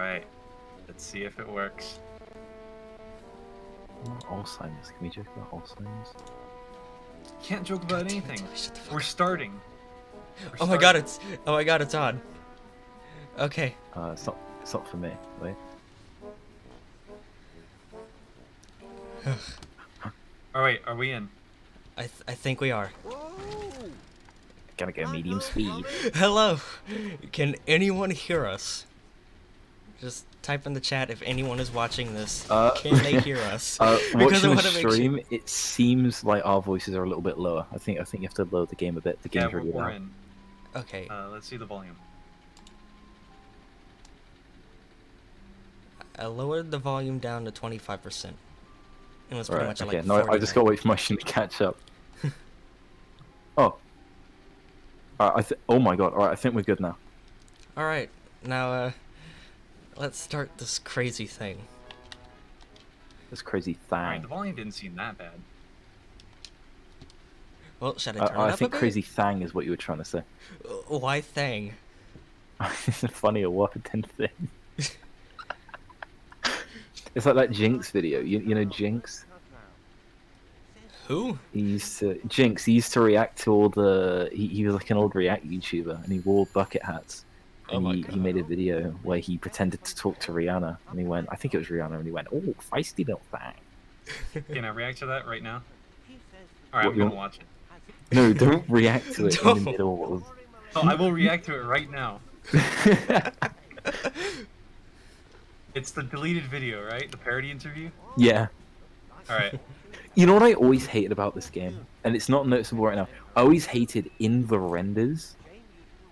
Alright. Let's see if it works. Alzheimer's. Can we joke about Alzheimer's? Can't joke about anything. We're starting. Oh my god, it's on. Okay. It's not for me. Wait. Alright, are we in? I think we are. Gotta go medium speed. Hello. Can anyone hear us? Just type in the chat if anyone is watching this. Can they hear us? Watching the stream, it seems like our voices are a little bit lower. I think you have to lower the game a bit. The game's really we're loud. in. Okay. Let's see the volume. I lowered the volume down to 25%. It was pretty much okay. like No, I just gotta wait for my machine to catch up. Oh. Oh my god. Alright, I think we're good now. Alright, now let's start this crazy thing. This crazy thing. Alright, the volume didn't seem that bad. Well, should I turn it up I a think bit? crazy thang is what you were trying to say. Why thang? It's a funnier word than thing. It's like that Jinx video. You know Jinx? Who? Jinx. He used to react to all the. He was like an old React YouTuber, and he wore bucket hats. And he made a video where he pretended to talk to Rihanna, and he went, I think it was Rihanna, and he went, "Oh, feisty little thing." Can I react to that right now? Alright, I'm gonna watch it. No, don't react to it in the middle. Oh, I will react to it right now. It's the deleted video, right? The parody interview? Yeah. Alright. You know what I always hated about this game? And it's not noticeable right now. I always hated in the renders,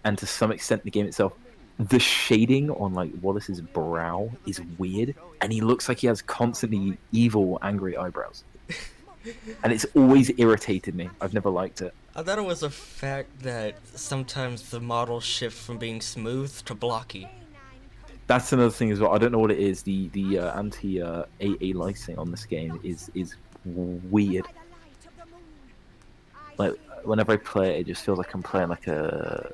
and to some extent the game itself, the shading on like Wallace's brow is weird, and he looks like he has constantly evil, angry eyebrows. And it's always irritated me. I've never liked it. I thought it was the fact that sometimes the models shift from being smooth to blocky. That's another thing as well. I don't know what it is. The anti AA lighting on this game is weird. Like whenever I play it, it just feels like I'm playing like a.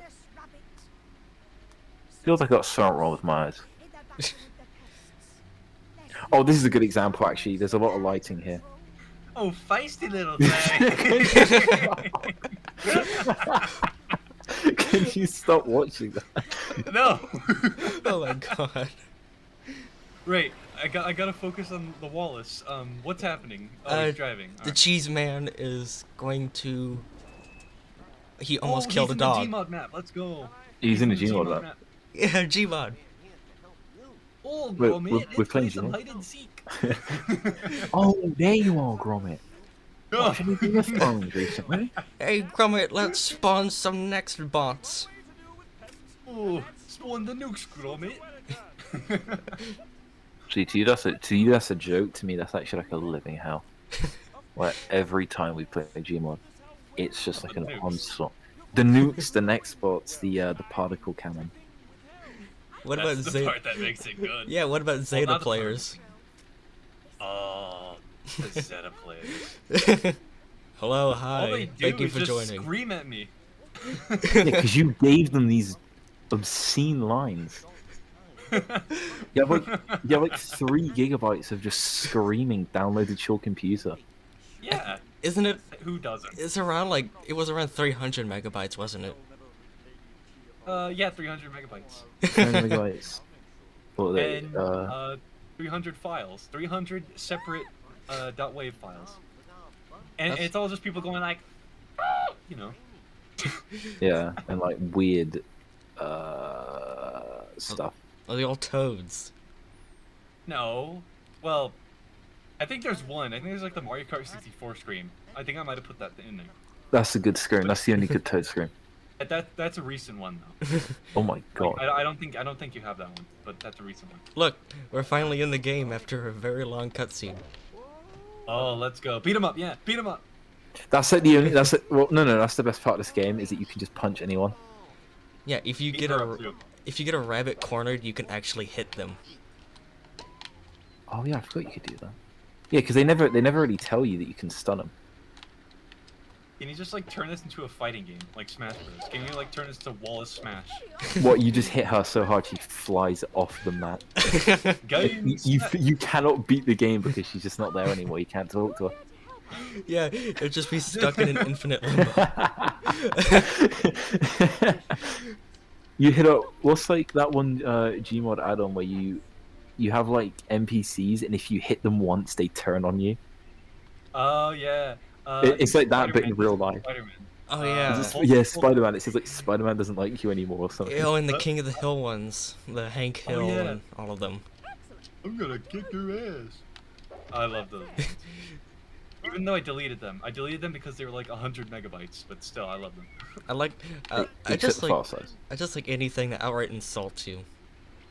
Feels like I got something wrong with my eyes. Oh, this is a good example actually. There's a lot of lighting here. Oh, feisty little thing! Can you stop watching that? No! Oh my god. Right, I gotta focus on the Wallace. What's happening? Oh, he's driving. The cheese man is going to... He almost killed a dog. He's in the Gmod map, let's go! He's in the Gmod map. Yeah, Gmod. Oh, We're Gromit, playing let's play some Gmod. hide and seek! Oh, there you are, Gromit. Oh. Watch anything you've found recently? Hey, Gromit, let's spawn some next bots. Oh, spawn the nukes, Gromit! See, to you that's a joke. To me, that's actually like a living hell. Where every time we play Gmod, it's just like an onslaught. The nukes, the next bots, the particle cannon. What That's about the Zeta? part that makes it good. Yeah, what about Zeta not the part. players? Oh, the Zeta players. Hello, All hi. they do Thank you is for just joining. scream at me. Yeah, because you gave them these obscene lines. You have like 3 gigabytes of just screaming downloaded to your computer. Yeah. Isn't it? Who doesn't? It's around like it was around 300 megabytes, wasn't it? Yeah, 300 megabytes. 10 megabytes. What are they? And 300 files, 300 separate .wav files, and That's- it's all just people going like, "Ah," you know. Yeah, and like weird stuff. Oh, the old toads. No, well, I think there's one. I think there's like the Mario Kart 64 scream. I think I might have put that in there. That's a good scream. That's the only good Toad scream. That's a recent one though. Oh my god. Like, I don't think you have that one, but that's a recent one. Look, we're finally in the game after a very long cutscene. Oh, let's go. Beat 'em up, yeah, beat 'em up. That's like the only. That's it. Well, no, that's the best part of this game is that you can just punch anyone. Yeah, if you Beat get her a up, too. rabbit cornered, you can actually hit them. Oh yeah, I forgot you could do that. Yeah, because they never really tell you that you can stun them. Can you just like turn this into a fighting game, like Smash Bros? Can you like turn this to Wallace Smash? What, you just hit her so hard she flies off the map. You cannot beat the game because she's just not there anymore. You can't talk to her. Yeah, it'd just be stuck in an infinite limbo. You hit up, what's like that one Gmod add-on where you have like NPCs and if you hit them once they turn on you? Oh yeah. It's like that but in real life. Spider-Man. Oh yeah. Yeah, Spider-Man. It says like Spider-Man doesn't like you anymore or something. Oh, and the King of the Hill ones, the Hank Hill yeah. and all of them. I'm gonna kick your ass. I love those. Even though I deleted them because they were like 100 megabytes, but still, I love them. I like, I Except just the like, file size. I just like anything that outright insults you.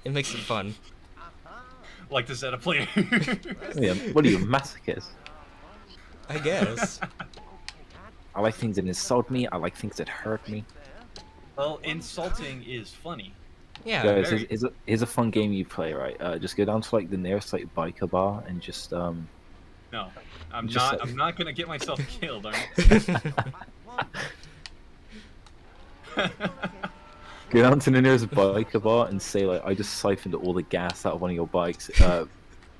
It makes it fun. Like this at a player. Yeah, what are you, a masochist? I guess. I like things that insult me. I like things that hurt me. Well, insulting is funny. Yeah. Guys, very- here's a fun game you play, right? Just go down to like the nearest like biker bar and just No, I'm Just not. like- I'm not gonna get myself killed. Are go down to the nearest biker bar and say like, I just siphoned all the gas out of one of your bikes.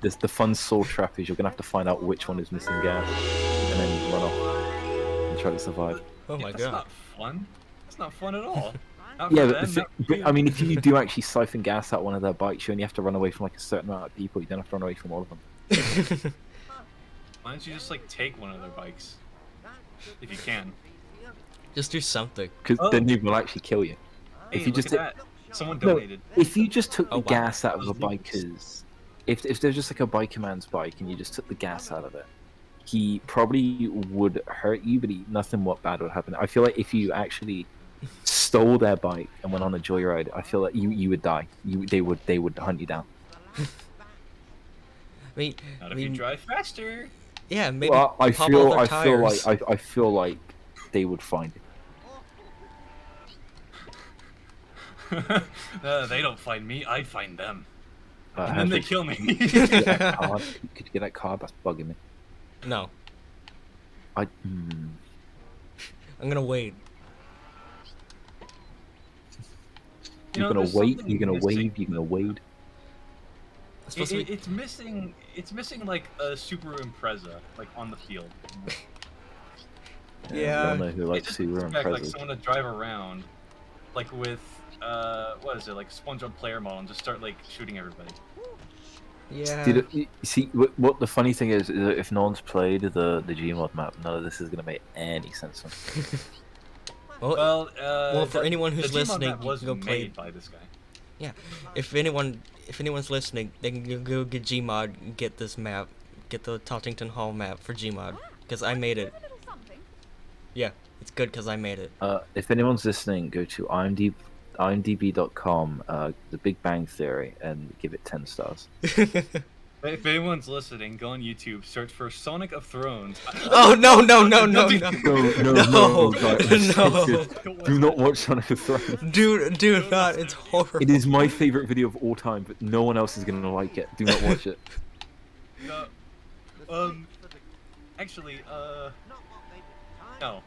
The fun soul trap is you're gonna have to find out which one is missing gas and then run off and try to survive. Oh my That's god. not fun. That's not fun at all. Not Yeah, for but, them, but I mean, if you do actually siphon gas out one of their bikes, you only have to run away from like a certain amount of people. You don't have to run away from all of them. Why don't you just like take one of their bikes, if you can? Just do something. Because Oh. then they will actually kill you. Hey, If you look just at that. Someone No, donated. if you just took the Oh, wow. gas out of a Those loops. biker's, if there's just like a biker man's bike and you just took the gas out of it, he probably would hurt you, but nothing what bad would happen. I feel like if you actually stole their bike and went on a joyride, I feel like you would die. They would hunt you down. I mean, Not if you drive faster. yeah, maybe Well, I pop all their feel tires. like I feel like they would find it. They don't find me. I find them, Uh, and then they kill me. Could you get that card? Could you get that card? That's bugging me. No, I. I'm gonna wait. You know, You're gonna there's wait. something You're gonna missing. wave. You're gonna wade. It's supposed to be. It's missing. It's missing like a Super Impreza, like on the field. We Yeah. all know who It likes just to brings run back like presents. someone to drive around, like with what is it, like SpongeBob player model, and just start like shooting everybody. Yeah. Dude, you see, what the funny thing is that if no one's played the Gmod map, none of this is gonna make any sense. Well, Well, for anyone who's the Gmod listening, map you was can go play- made by this guy. yeah. If anyone's listening, they can go get Gmod, and get this map, get the Tottington Hall map for Gmod, because I made it. Yeah, it's good because I made it. If anyone's listening, go to imdb.com, The Big Bang Theory, and give it 10 stars. If anyone's listening, go on YouTube, search for Sonic of Thrones. Oh no no no no no! No, guys, No. do not watch Sonic of Thrones. Do not! It's horrible. It is my favorite video of all time, but no one else is gonna like it. Do not watch it. Actually, no.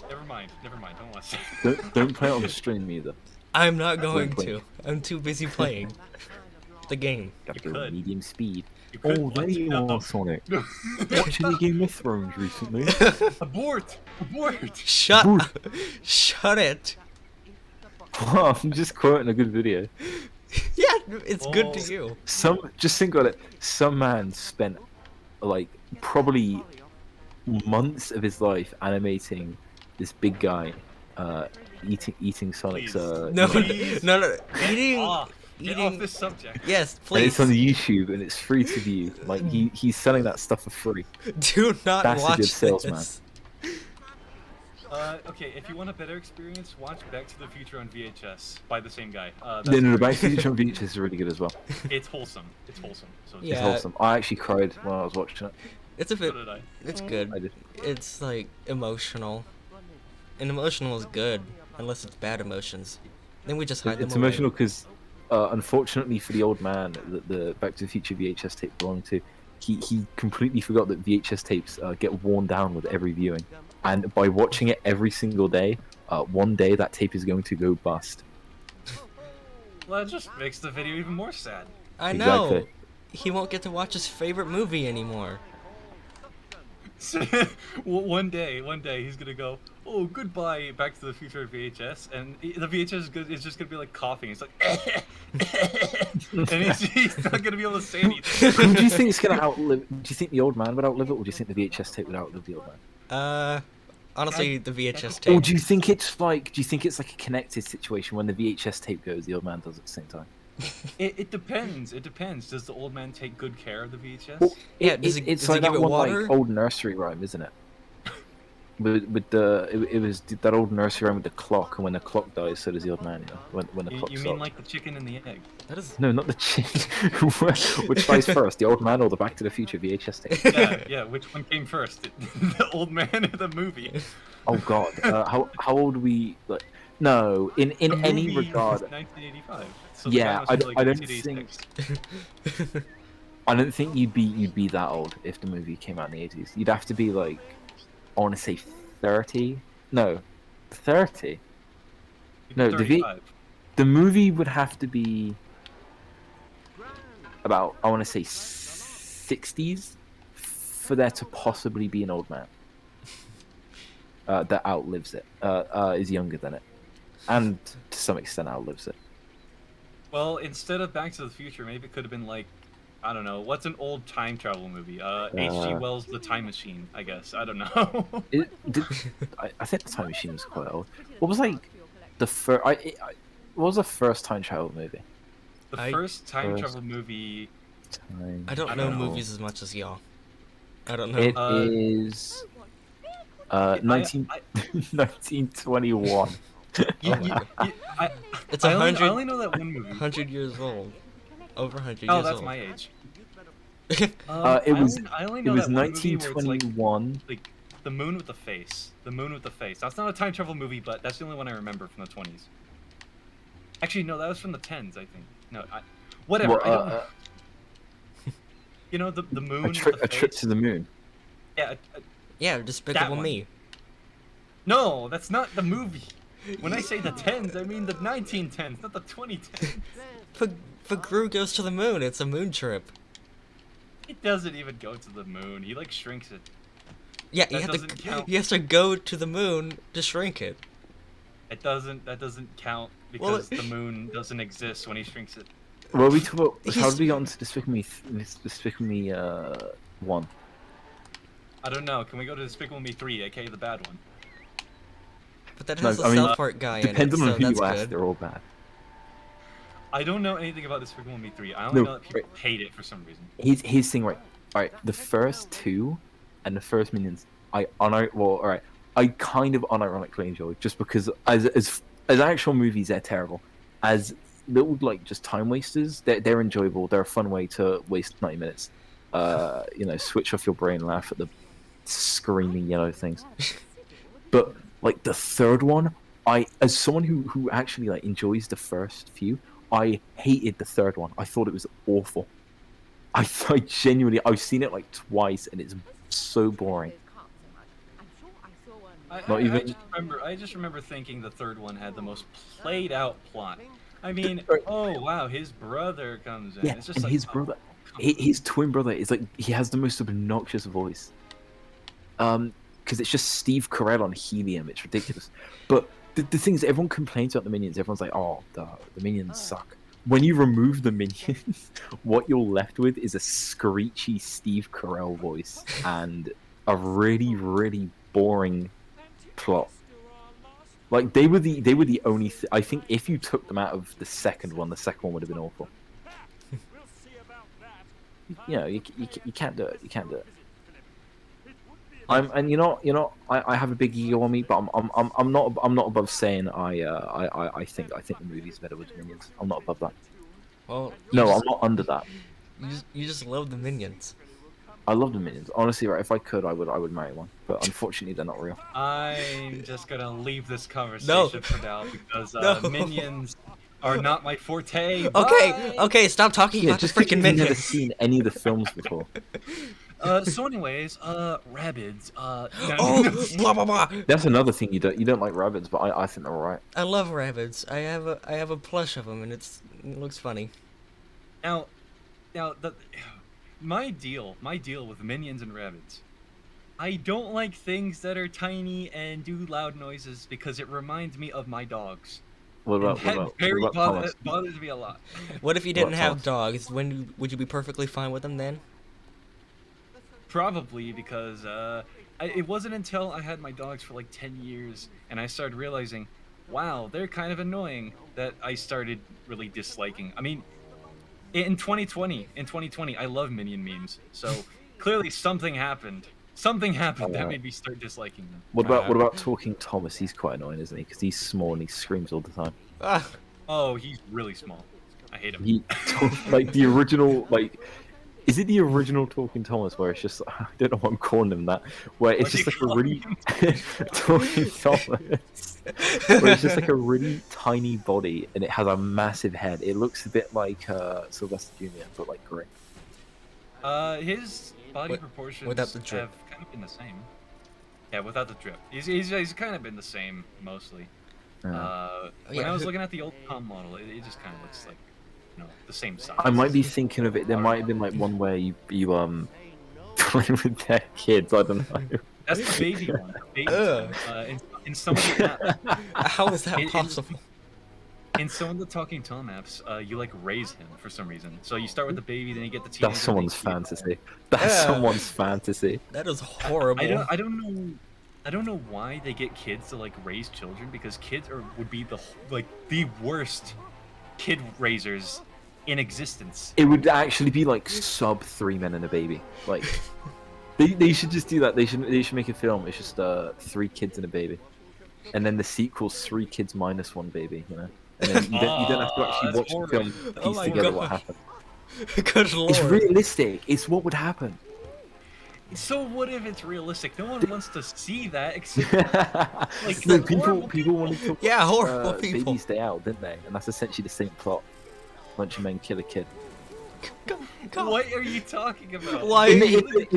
Never mind. Don't watch it. Don't play it on the stream either. I'm not going Wait. to. I'm too busy playing the game. Got You to go could. medium speed. You could Oh, there watch you it. are, Sonic. Watching the Game of Thrones recently. Abort! Shut Dude. Shut it. I'm just quoting a good video. Yeah, it's good Oh. to you. Just think about it. Some man spent like probably months of his life animating this big guy eating Sonic's. Please. No, Please. no. Eating. Get off Eating. this subject. Yes, And please. it's on YouTube and it's free to view. Like he's selling that stuff for free. Do not That's a watch good salesman. this. Okay, if you want a better experience, watch Back to the Future on VHS by the same guy. No, Back to the Future on VHS is really good as well. It's wholesome. So it's Yeah. It's wholesome. I actually cried when I was watching it. It's a So bit. did I. It's I good. did. It's like emotional, and emotional is good unless it's bad emotions. Then we just hide It's them away. emotional because, unfortunately for the old man that the Back to the Future VHS tape belonged to, he completely forgot that VHS tapes get worn down with every viewing. and by watching it every single day, one day that tape is going to go bust. Well, that just makes the video even more sad. I know. Exactly. He won't get to watch his favorite movie anymore. One day he's gonna go, oh, goodbye, Back to the Future VHS, and the VHS is just gonna be like coughing. It's like, and he's not gonna be able to say anything. Who do you think is gonna outlive? Do you think the old man would outlive it, or do you think the VHS tape would outlive the old man? Honestly, the VHS Or tape. do you think it's like a connected situation when the VHS tape goes, the old man does at the same time? It depends. It depends. Does the old man take good care of the VHS? Well, Yeah, does he it's like give that it one water? like old nursery rhyme, isn't it? It was that old nursery rhyme with the clock, and when the clock dies, so does the old man. You know, when the clock You stops. mean like the chicken and the egg? That is. No, not the chicken. Which dies first, the old man or the Back to the Future VHS tape? Yeah. Which one came first? The old man or the movie? Oh God, how old are we? Like, no, in The any movie regard. is 1985. So Yeah, the time was I like don't 1986. I don't think you'd be that old if the movie came out in the 80s. You'd have to be like, I want to say 30. No, 30. No, the 35. the movie would have to be about, I want to say 60s for there to possibly be an old man that outlives it, is younger than it, and to some extent outlives it. Well, instead of Back to the Future, maybe it could have been like, I don't know, what's an old time travel movie? H.G. Wells' The Time Machine, I guess. I don't know. I think the Time Machine was quite old. What was like the first? What was the first time travel movie? The I- first time travel movie. I don't I know don't know. movies as much as y'all. I don't know. It Uh, is I- 1921. It's I only know that one movie. 100 years old. Over 100 years Oh, old. that's my age. It was I only it know was that one movie where it's like 1921. The moon with the face. The moon with the face. That's not a time travel movie, but that's the only one I remember from the 20s. Actually, no, that was from the 10s, I think. No, whatever. Well, I don't know. You know, the moon a with trip the face. to the moon. Yeah. Yeah, Despicable one. Me. No, that's not the movie. When I say the 10s, I mean the 1910s, not the 2010s. For Gru Goes to the Moon, it's a moon trip. It doesn't even go to the moon. He like shrinks it. Yeah, That doesn't count. he has to go to the moon to shrink it. That doesn't count Well, because the moon doesn't exist when he shrinks it. Well, we talk about how He's- did we get onto Despicable Me? Despicable Me 1. I don't know. Can we go to Despicable Me 3, aka the bad one? But that No, has I a mean, South Park guy in it, Depends on so who that's you ask. good. They're all bad. I don't know anything about Despicable Me 3. I only No, know that people hate it for some reason. Here's the thing, right? Alright, the first two and the first Minions, I kind of unironically enjoy, just because as actual movies, they're terrible. As little like just time wasters, they're enjoyable. They're a fun way to waste 90 minutes. Switch off your brain, laugh at the screaming yellow things. But like the third one, as someone who actually like enjoys the first few, I hated the third one. I thought it was awful. I genuinely, I've seen it like twice, and it's so boring. I just remember thinking the third one had the most played out plot. I mean, Right. oh wow, his brother comes in. Yeah, It's just and like, his oh, brother, come on. his twin brother is like, he has the most obnoxious voice. Because it's just Steve Carell on helium. It's ridiculous. But the thing is, everyone complains about the Minions. Everyone's like, oh, the Minions suck. When you remove the Minions, what you're left with is a screechy Steve Carell voice and a really, really boring plot. Like they were the only. I think if you took them out of the second one would have been awful. You can't do it. You can't do it. I have a big ego on me, but I'm not above saying I think the movie's better with Minions. I'm not above that. Well, No, I'm not under that. You just love the Minions. I love the Minions. Honestly, right? If I could, I would marry one. But unfortunately, they're not real. I'm just gonna leave this conversation for now because No. Minions are not my forte. Okay, Bye! okay, stop talking Yeah, about the just because freaking you've never Minions. seen any of the films before. So anyways, rabbids. No, Oh, blah blah blah. That's another thing you don't like rabbits, but I think they're alright. I love rabbits. I have a plush of them, and it looks funny. now, now my deal with minions and rabbids. I don't like things that are tiny and do loud noises because it reminds me of my dogs. What about And that very Thomas? bothers me a lot. What if you What didn't have else? dogs? When would you be perfectly fine with them then? Probably because it wasn't until I had my dogs for like 10 years and I started realizing, wow, they're kind of annoying, that I started really disliking. I mean, in 2020, I love minion memes. So clearly something happened. Something happened that made me start disliking them. What about Talking Thomas? He's quite annoying, isn't he? Because he's small and he screams all the time. Ah, Oh, he's really small. I hate him. He like the original like. Is it the original Talking Thomas where it's just I don't know what I'm calling him that where it's What just do like a you really Talking Thomas where it's just like a really tiny body and it has a massive head. It looks a bit like Sylvester Jr. but like grey. His body Wi- proportions without the drip. have kind of been the same. Yeah, without the drip. He's kind of been the same mostly. When Yeah, I was who- looking at the old Tom model, it just kind of looks like, the same size. I might be thinking of it. There might have been like one where you play with their kids. I don't know. That's the baby one. Baby Ugh. one. In some of the maps, how is that It- it- possible? in some of the Talking Tom maps, you like raise him for some reason. So you start with the baby, then you get the teenager. That's someone's then you get- fantasy. That's Yeah. someone's fantasy. That is horrible. I don't know why they get kids to like raise children, because kids would be the worst kid raisers in existence. It would actually be like sub 3 men and a baby. Like they should just do that. They should make a film. It's just 3 kids and a baby, and then the sequel's 3 kids minus 1 baby. You know, and then you don't have to actually that's watch the film, horrible. Oh piece my together what gosh. happened. Good lord. It's realistic. It's what would happen. So what if it's realistic? No one wants to see that except like No, the horrible people wanted to Yeah, horrible people. Baby's Day Out, didn't they? And that's essentially the same plot. Bunch of men kill a kid. God. What are you talking about? Why? In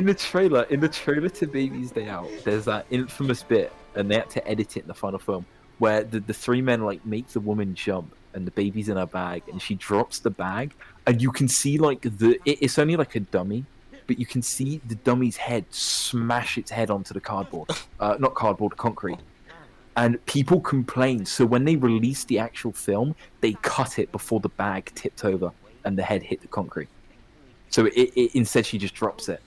the trailer to Baby's Day Out, there's that infamous bit, and they had to edit it in the final film, where the 3 men like make the woman jump, and the baby's in her bag, and she drops the bag, and you can see like it's only like a dummy, but you can see the dummy's head smash its head onto the cardboard, not cardboard, concrete. And people complain, so when they released the actual film, they cut it before the bag tipped over and the head hit the concrete. So it instead she just drops it.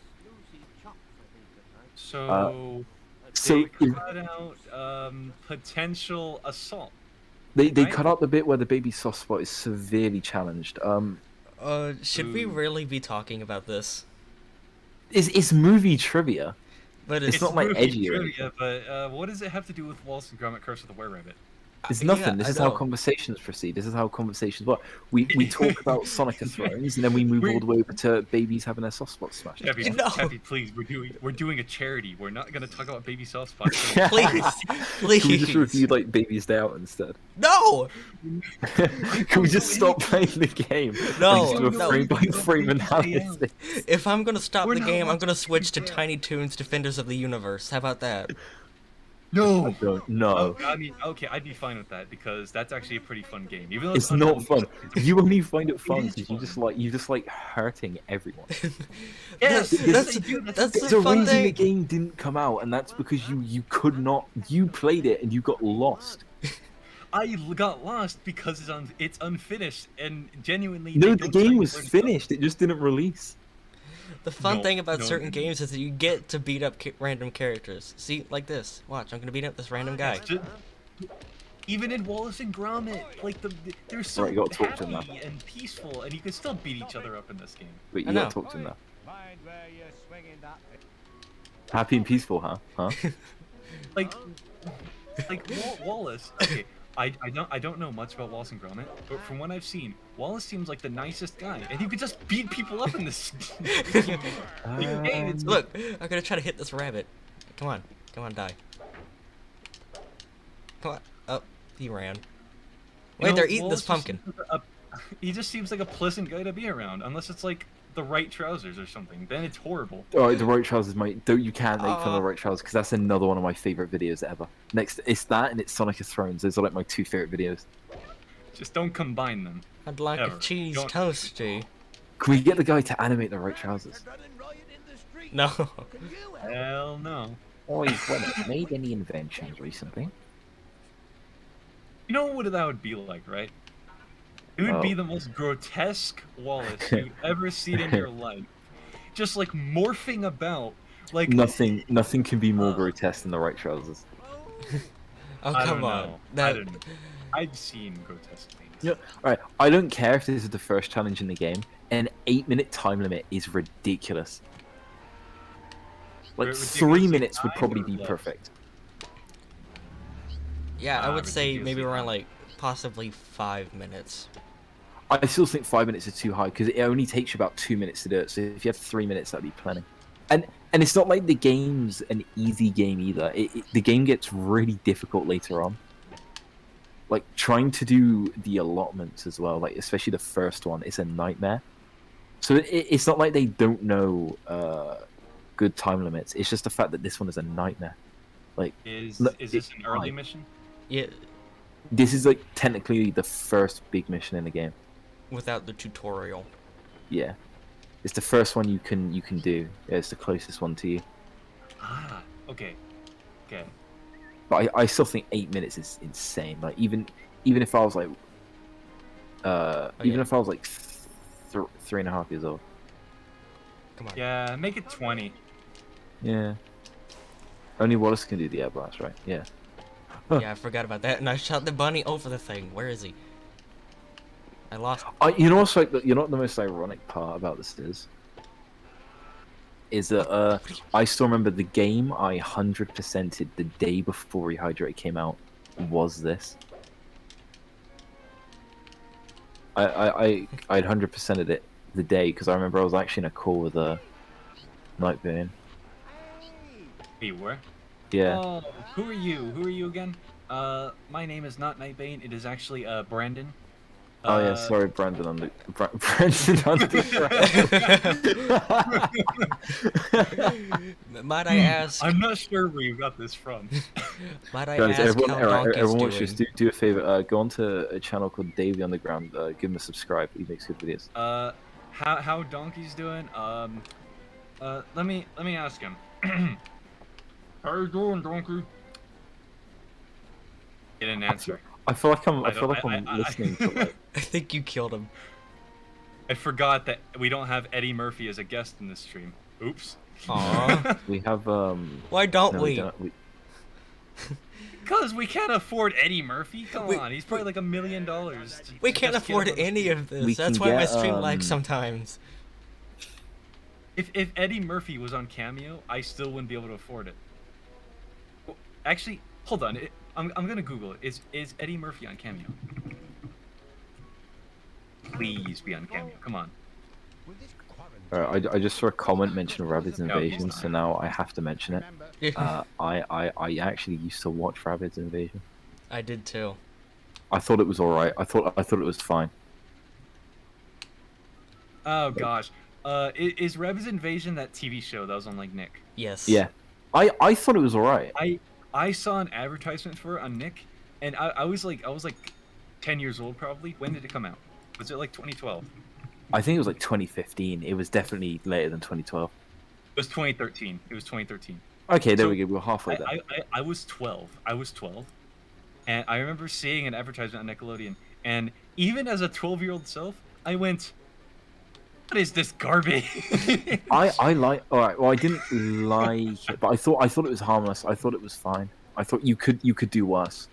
So So they cut out potential assault. they Right. cut out the bit where the baby's soft spot is severely challenged. Should we Ooh. really be talking about this? It's movie trivia. But It's not like movie edgy or trivia, but what does it have to do with Wallace and Gromit Curse of the Were-Rabbit? It's Yeah, nothing. This I is how know. conversations proceed. This is how conversations work. We talk about Sonic and Thrones, and then we move all the way over to babies having their soft spots smashed. Happy, No. Happy, please, we're doing a charity. We're not gonna talk about baby soft spots. Please, Can we just please. review like Baby's Day Out instead? No! Can we just stop playing the game? No, and just do a no. frame by frame analysis. If I'm gonna stop We're the not game, I'm watching gonna switch to Baby Day Tiny Toons Defenders of the Universe. How about that? No. I don't know. I mean, okay, I'd be fine with that because that's actually a pretty fun game. Even though It's not unhealthy. fun. You only find it fun is because fun. you just like hurting everyone. Yes, That's- they do. that's There's the a fun reason the thing. game didn't come out, and that's because you could not. You played it and you got lost. I got lost because it's unfinished and genuinely. No, they the don't tell game you was where to go. finished. It just didn't release. The fun No, thing about no, certain no. games is that you get to beat up random characters. See, like this. Watch, I'm gonna beat up this random guy. It's just- even in Wallace and Gromit, like they're so Right, you gotta talk to him now. happy and peaceful, and you can still beat each other up in this game. Wait, I you know. gotta talk to him now. Happy and peaceful, huh? Huh? Like Wallace. Okay, I don't know much about Wallace and Gromit, but from what I've seen, Wallace seems like the nicest guy, and you could just beat people up in this game. Hey, it's Look, I'm gonna try to hit this rabbit. Come on, die. Come on. Oh, he ran. You Wait, know, they're eating Wallace this pumpkin. just seems like he just seems like a pleasant guy to be around, unless it's like the right trousers or something. Then it's horrible. Oh, the right trousers, mate. Don't, you can't make fun of the Oh. right trousers because that's another one of my favorite videos ever. Next, it's that and it's Sonic of Thrones. Those are like my two favorite videos. Just don't combine them. I'd like Ever. a cheese Don't- toasty. Can we get the guy to animate the right trousers? No. Hell no. Oi, Wallace, made any inventions recently? You know what that would be like, right? It would be Oh. the most grotesque Wallace you've ever seen in your life. Just like morphing about, like Nothing can be more grotesque than the right trousers. Oh, I come don't on. know. I That, don't know. I've seen grotesque things. Yeah. Alright, I don't care if this is the first challenge in the game. An 8-minute time limit is ridiculous. Like Ridiculous 3 in minutes would time probably or be less? perfect. yeah, I Ah, would say maybe ridiculously around high. like possibly 5 minutes. I still think 5 minutes is too high because it only takes you about 2 minutes to do it. So if you have 3 minutes, that'd be plenty. And it's not like the game's an easy game either. The game gets really difficult later on. Like trying to do the allotments as well, like especially the first one, is a nightmare. So it's not like they don't know good time limits. It's just the fact that this one is a nightmare. Like Is Look, is this it's an early fine. mission? Yeah, this is like technically the first big mission in the game. without the tutorial. Yeah, it's the first one you can do. Yeah, it's the closest one to you. Ah, okay. Okay. But I still think 8 minutes is insane. Like even if I was like even yeah. if I was like 3.5 years old. Come on. Yeah, make it 20. Yeah. Only Wallace can do the air blast, right? Yeah. Huh. Yeah, I forgot about that, and I shot the bunny over the thing. Where is he? I lost. You know what's like you know what the most ironic part about this is that I still remember the game I 100%ed the day before Rehydrate came out was this. I'd 100%ed it the day because I remember I was actually in a call with Nightbane. You were? Yeah. Oh, who are you? Who are you again? My name is not Nightbane. It is actually Brandon. Oh yeah, sorry, Brandon on the Brandon on the Might I ask? I'm not sure where you got this from. Might I Guys, ask how Donkey's everyone doing? should do a favor. Go on to a channel called Davey Underground. Give him a subscribe. He makes good videos. How Donkey's doing? Let me ask him. How you doing, Donkey? Get an answer. I feel like I'm I- listening to like. I think you killed him. I forgot that we don't have Eddie Murphy as a guest in this stream. Oops. Aw. We have Why don't no, we? don't. Because we can't afford Eddie Murphy. Come We- on, he's probably like $1 million. We can't afford any of this. We That's can why my get, stream lags sometimes. If Eddie Murphy was on Cameo, I still wouldn't be able to afford it. Well, actually, hold on. I'm gonna Google it. Is Eddie Murphy on Cameo? Please be on Cameo. Come on. Alright, I just saw a comment mention Rabbids No, he's Invasion, not. so now I have to mention it. I actually used to watch Rabbids Invasion. I did too. I thought it was alright. I thought it was fine. Oh gosh. Is Reb's Invasion that TV show that was on like Nick? Yes. Yeah. I thought it was alright. I saw an advertisement for it on Nick, and I was like 10 years old probably. When did it come out? Was it like 2012? I think it was like 2015. It was definitely later than 2012. It was 2013. It was 2013. Okay, there So, we go. We're halfway there. I was 12. I was 12, and I remember seeing an advertisement on Nickelodeon, and even as a 12-year-old self, I went, "What is this garbage?" I like. All right. Well, I didn't like it, but I thought it was harmless. I thought it was fine. I thought you could do worse.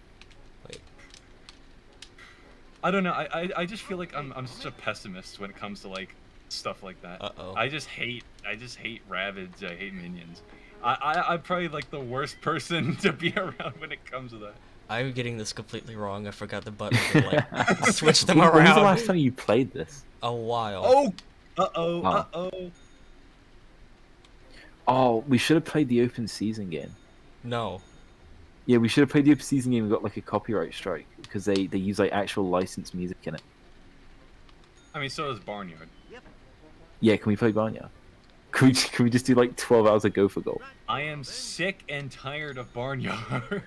I don't know. I just feel like I'm such a pessimist when it comes to like stuff like that. Uh-oh. I just hate Rabbids. I hate Minions. I'm probably like the worst person to be around when it comes to that. I'm getting this completely wrong. I forgot the button to like switch them When was the around. last time you played this? A while. Oh, uh-oh, Ah. uh-oh. Oh, we should have played the open season game. No. Yeah, we should have played the open season game and got like a copyright strike because they use like actual licensed music in it. I mean, so does Barnyard. Yeah, can we play Barnyard? Can we just do like 12 hours of Go for Gold? I am sick and tired of Barnyard.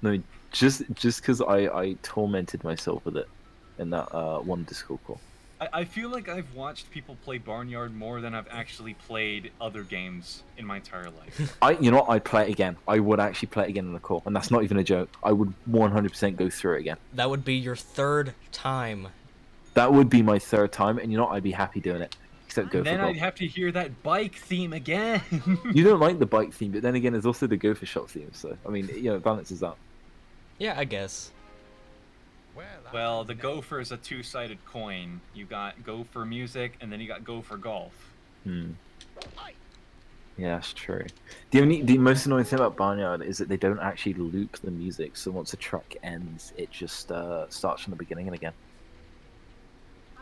No, just because I tormented myself with it in that one Discord call. I feel like I've watched people play Barnyard more than I've actually played other games in my entire life. You know what? I'd play it again. I would actually play it again in the call, and that's not even a joke. I would 100% go through it again. That would be your third time. That would be my third time, and you know what? I'd be happy doing it. Except Go And then for Gold. I'd have to hear that bike theme again. You don't like the bike theme, but then again, there's also the Go for Shop theme. So I mean, you know, it balances out. Yeah, I guess. Well, the Gopher is a two-sided coin. You got Go for music, and then you got Go for golf. Hmm. Yeah, that's true. The most annoying thing about Barnyard is that they don't actually loop the music. So once a track ends, it just starts from the beginning and again.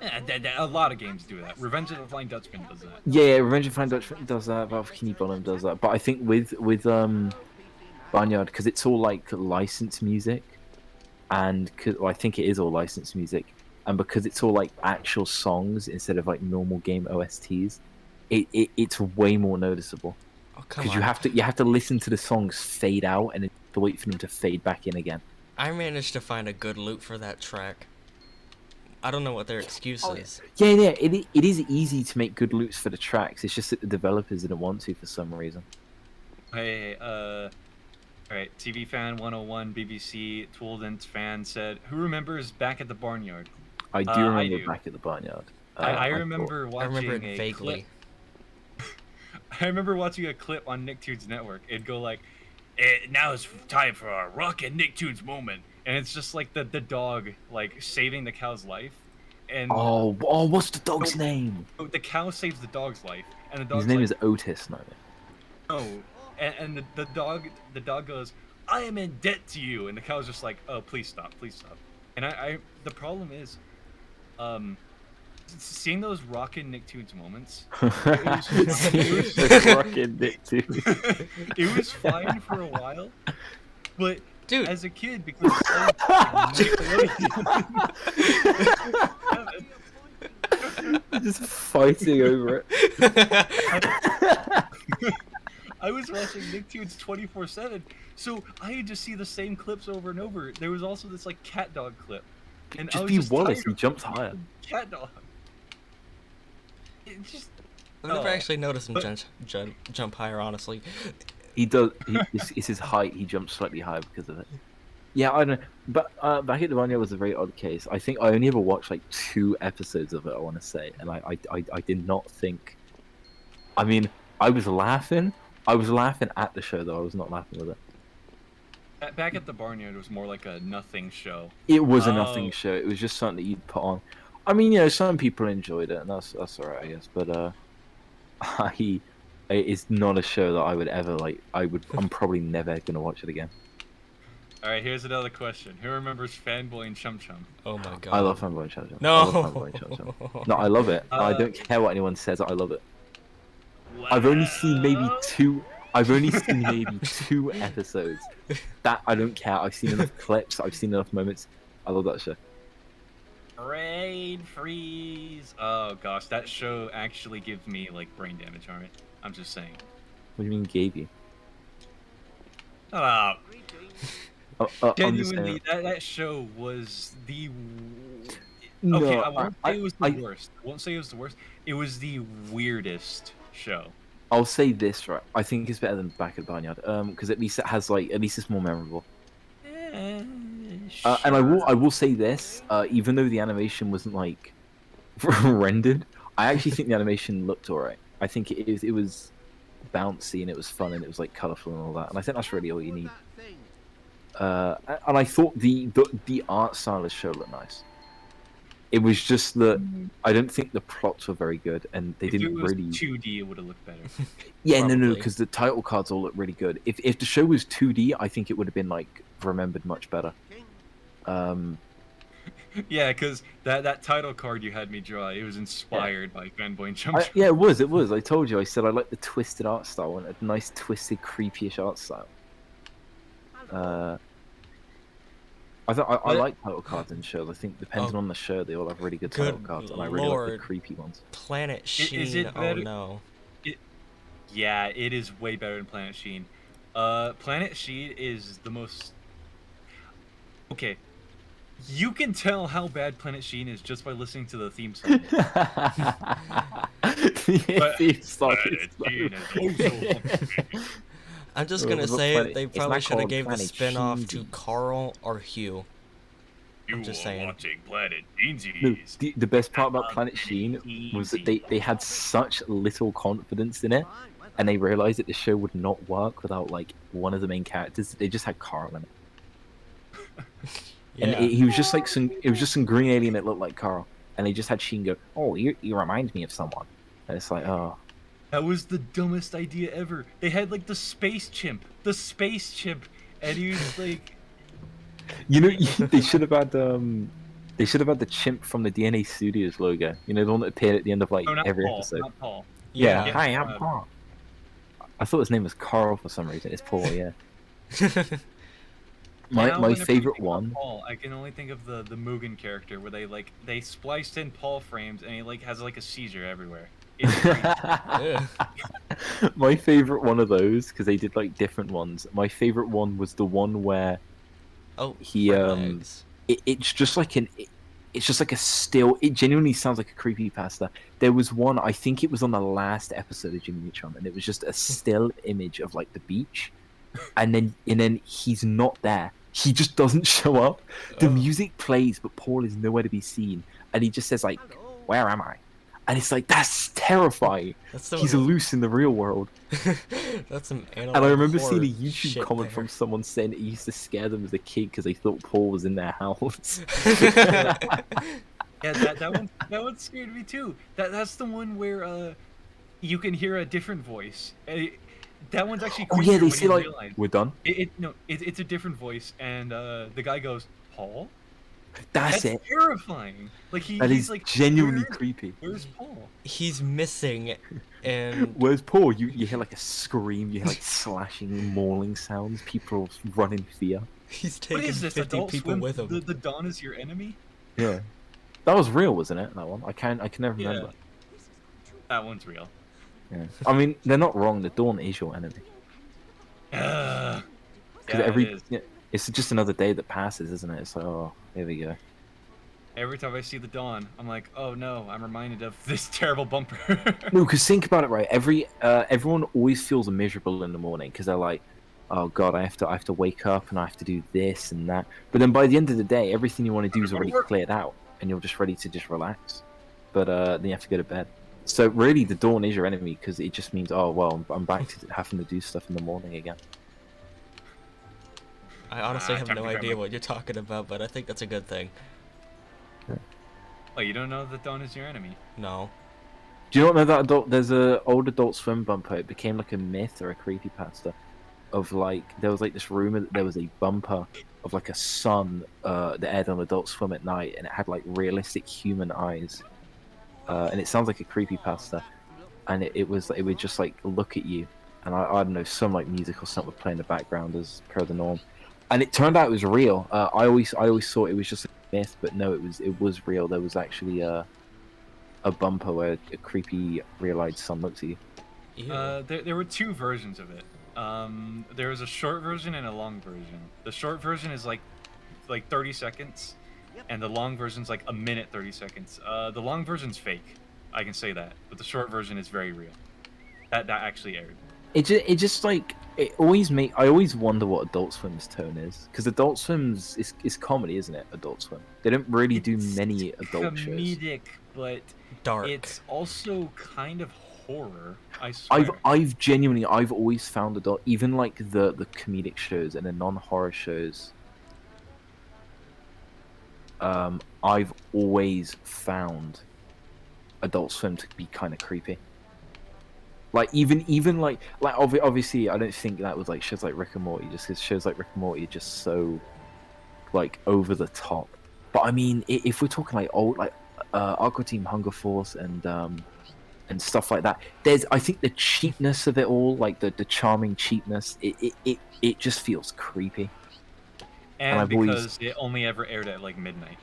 Yeah, a lot of games do that. Revenge of the Flying Dutchman does that. Yeah, Revenge of the Flying Dutchman does that. Valve Bikini Bottom does that. But I think with Barnyard, because it's all like licensed music, and well, I think it is all licensed music, and because it's all like actual songs instead of like normal game OSTs, it's way more noticeable. Oh, come Because on. you have to listen to the songs fade out and then you have to wait for them to fade back in again. I managed to find a good loop for that track. I don't know what their excuse is. Yeah, it is easy to make good loops for the tracks. It's just that the developers didn't want to for some reason. Hey, alright, TV Fan 101, BBC, Tooldent fan said, who remembers Back at the Barnyard? I do I remember do. Back at the Barnyard. I thought- remember I watching remember it a vaguely. clip. I remember watching a clip on Nicktoons Network. It'd go like, now it's time for our Rockin' Nicktoons moment. And it's just like the dog, like, saving the cow's life. And Oh, what's the dog's name? the cow saves the dog's life. And the dog's His name like, is Otis, no. no. And the dog goes, I am in debt to you. And the cow's just like, oh, please stop, please stop. And the problem is, seeing those Rockin' Nicktoons moments, Fucking Nick too. it was fine for a while, but Dude. as a kid, because Just fighting over it. I was watching Nicktoons 24/7, so I had to see the same clips over and over. There was also this like cat dog clip, and I Just was be just Wallace, tired he of jumps higher. cat dog. It just I've never Oh, actually noticed him but- jump higher, honestly. He does. It's his height. He jumps slightly higher because of it. Yeah, I don't know. But Back at the Barnyard was a very odd case. I think I only ever watched like 2 episodes of it. I want to say, and I did not think. I mean, I was laughing. I was laughing at the show, though. I was not laughing with it. Back at the Barnyard was more like a nothing show. It was a Oh. nothing show. It was just something that you'd put on. I mean, you know, some people enjoyed it, and that's alright, I guess. But it's not a show that I would ever like. I'm probably never gonna watch it again. All right, here's another question. Who remembers Fanboy and Chum Chum? Oh my god. I love Fanboy and Chum Chum. No. I love Fanboy and Chum Chum. No, I love it. I don't care what anyone says. I love it. I've only seen maybe 2. I've only seen maybe 2 episodes. That I don't care. I've seen enough clips. I've seen enough moments. I love that show. Rain freeze. Oh gosh, that show actually gives me like brain damage. Alright, I'm just saying. What do you mean gave you? Shut up. I'm just Genuinely, saying. that show was the. No, Okay, I won't say it was the I- worst. I won't say it was the worst. It was the weirdest show. I'll say this, right? I think it's better than Back at Barnyard. Because at least it has like, at least it's more memorable. And I will say this, even though the animation wasn't like rendered, I actually think the animation looked alright. I think it was bouncy and it was fun and it was like colorful and all that. And I think that's really all you need. And I thought the art style of the show looked nice. It was just that I don't think the plots were very good, and they If didn't it was really. 2D, it would have looked better. Yeah, no, Probably. because the title cards all look really good. If the show was 2D, I think it would have been like remembered much better. Yeah, because that title card you had me draw, it was inspired by Fanboy and Chum Chum. Yeah, it was. It was. I told you. I said I like the twisted art style and a nice twisted, creepyish art style. I But like title cards in shows. I think depending Oh, on the show, they all have really good good title cards, and I really like the lord. creepy ones. Planet is Sheen. it Oh better? no. It, yeah, it is way better than Planet Sheen. Planet Sheen is the most. Okay, you can tell how bad Planet Sheen is just by listening to the theme song. But Theme song is Planet Sheen is also I'm just Oh, gonna was it say Planet- they it's probably not should have called gave the Planet spin-off to Sheensy. Carl or Hugh. You I'm just are saying. watching Planet No, Sheensies. the best part about Planet Sheen was that they had such little confidence in it, and they realized that the show would not work without like one of the main characters. They just had Carl in it, and Yeah. he was just like it was just some green alien that looked like Carl, and they just had Sheen go, "Oh, you remind me of someone," and it's like, oh, That was the dumbest idea ever. They had like the space chimp, and he was like, you know, they should have had they should have had the chimp from the DNA Studios logo. You know, the one that appeared at the end of like "Oh, not every Paul, episode. not Paul." Yeah, Yeah. hi, I'm Paul. I thought his name was Carl for some reason. It's Paul, yeah. My Now, my whenever you favorite think about one. Paul, I can only think of the Mugen character where they spliced in Paul frames and he like has like a seizure everywhere. It's crazy. Ugh. My favorite one of those, because they did like different ones. My favorite one was the one where Oh, he fried legs. it's just like it's just like a still. It genuinely sounds like a creepypasta. There was one, I think it was on the last episode of Jimmy Neutron, and it was just a still image of like the beach, and then he's not there. He just doesn't show up. The Oh. music plays, but Paul is nowhere to be seen, and he just says like, "Where am I?" And it's like that's terrifying. That's so. He's loose in the real world. That's some And I remember seeing a horror YouTube shit comment there. from someone saying it used to scare them as a kid because they thought Paul was in their house. Yeah, that one scared me too. That's the one where you can hear a different voice. That one's actually Oh creepier yeah, they when say you like realize we're done. it's a different voice, and the guy goes, "Paul." That's it. Terrifying. Like That he's is like genuinely "Where- creepy. Where's Paul? He's missing, and Where's Paul? You hear like a scream. You hear like slashing, mauling sounds. People run in fear. he's What taking is this? 50 Adult people Swim? with him. The Dawn is your enemy? Yeah, that was real, wasn't it? That one. I can never Yeah. remember. That one's real. Yeah. I mean, they're not wrong. The Dawn is your enemy. Yeah, Because it is. yeah, it's just another day that passes, isn't it? It's like, oh, here we go. Every time I see the Dawn, I'm like, oh no, I'm reminded of this terrible bumper. No, because think about it, right? Everyone always feels miserable in the morning because they're like, "Oh God, I have to wake up and I have to do this and that." But then by the end of the day, everything you want to do is already cleared out, and you're just ready to just relax. But then you have to go to bed. So really, the dawn is your enemy because it just means, oh well, I'm back to having to do stuff in the morning again. I honestly have time no to grab idea my- what you're talking about, but I think that's a good thing. Oh, you don't know that Dawn is your enemy? No. Do you not know that adult? There's a old Adult Swim bumper. It became like a myth or a creepypasta of like there was like this rumor that there was a bumper of like a sun that aired on Adult Swim at night, and it had like realistic human eyes, and it sounds like a creepypasta, and it would just like look at you, and I don't know, some like musical something would play in the background as per the norm, and it turned out it was real. I always thought it was just a myth, but no, it was real. There was actually a bumper where a creepy real-eyed sun looks at you. Ew. There were two versions of it. There was a short version and a long version. The short version is like 30 seconds, and the long version's like a minute 30 seconds. The long version's fake, I can say that, but the short version is very real. That actually aired. It just like it always I always wonder what Adult Swim's tone is, because Adult Swim's is comedy, isn't it? Adult Swim. They don't really do It's many adult shows. comedic, but Dark. it's also kind of horror. I swear. I've genuinely always found adult, even like the comedic shows and the non-horror shows. I've always found Adult Swim to be kind of creepy. Like even like obviously I don't think that was like shows like Rick and Morty, just because shows like Rick and Morty are just so like over the top. But I mean, if we're talking like old like Aqua Team Hunger Force and stuff like that, I think the cheapness of it all, like the charming cheapness, it just feels creepy. And And I've always because it only ever aired at like midnight.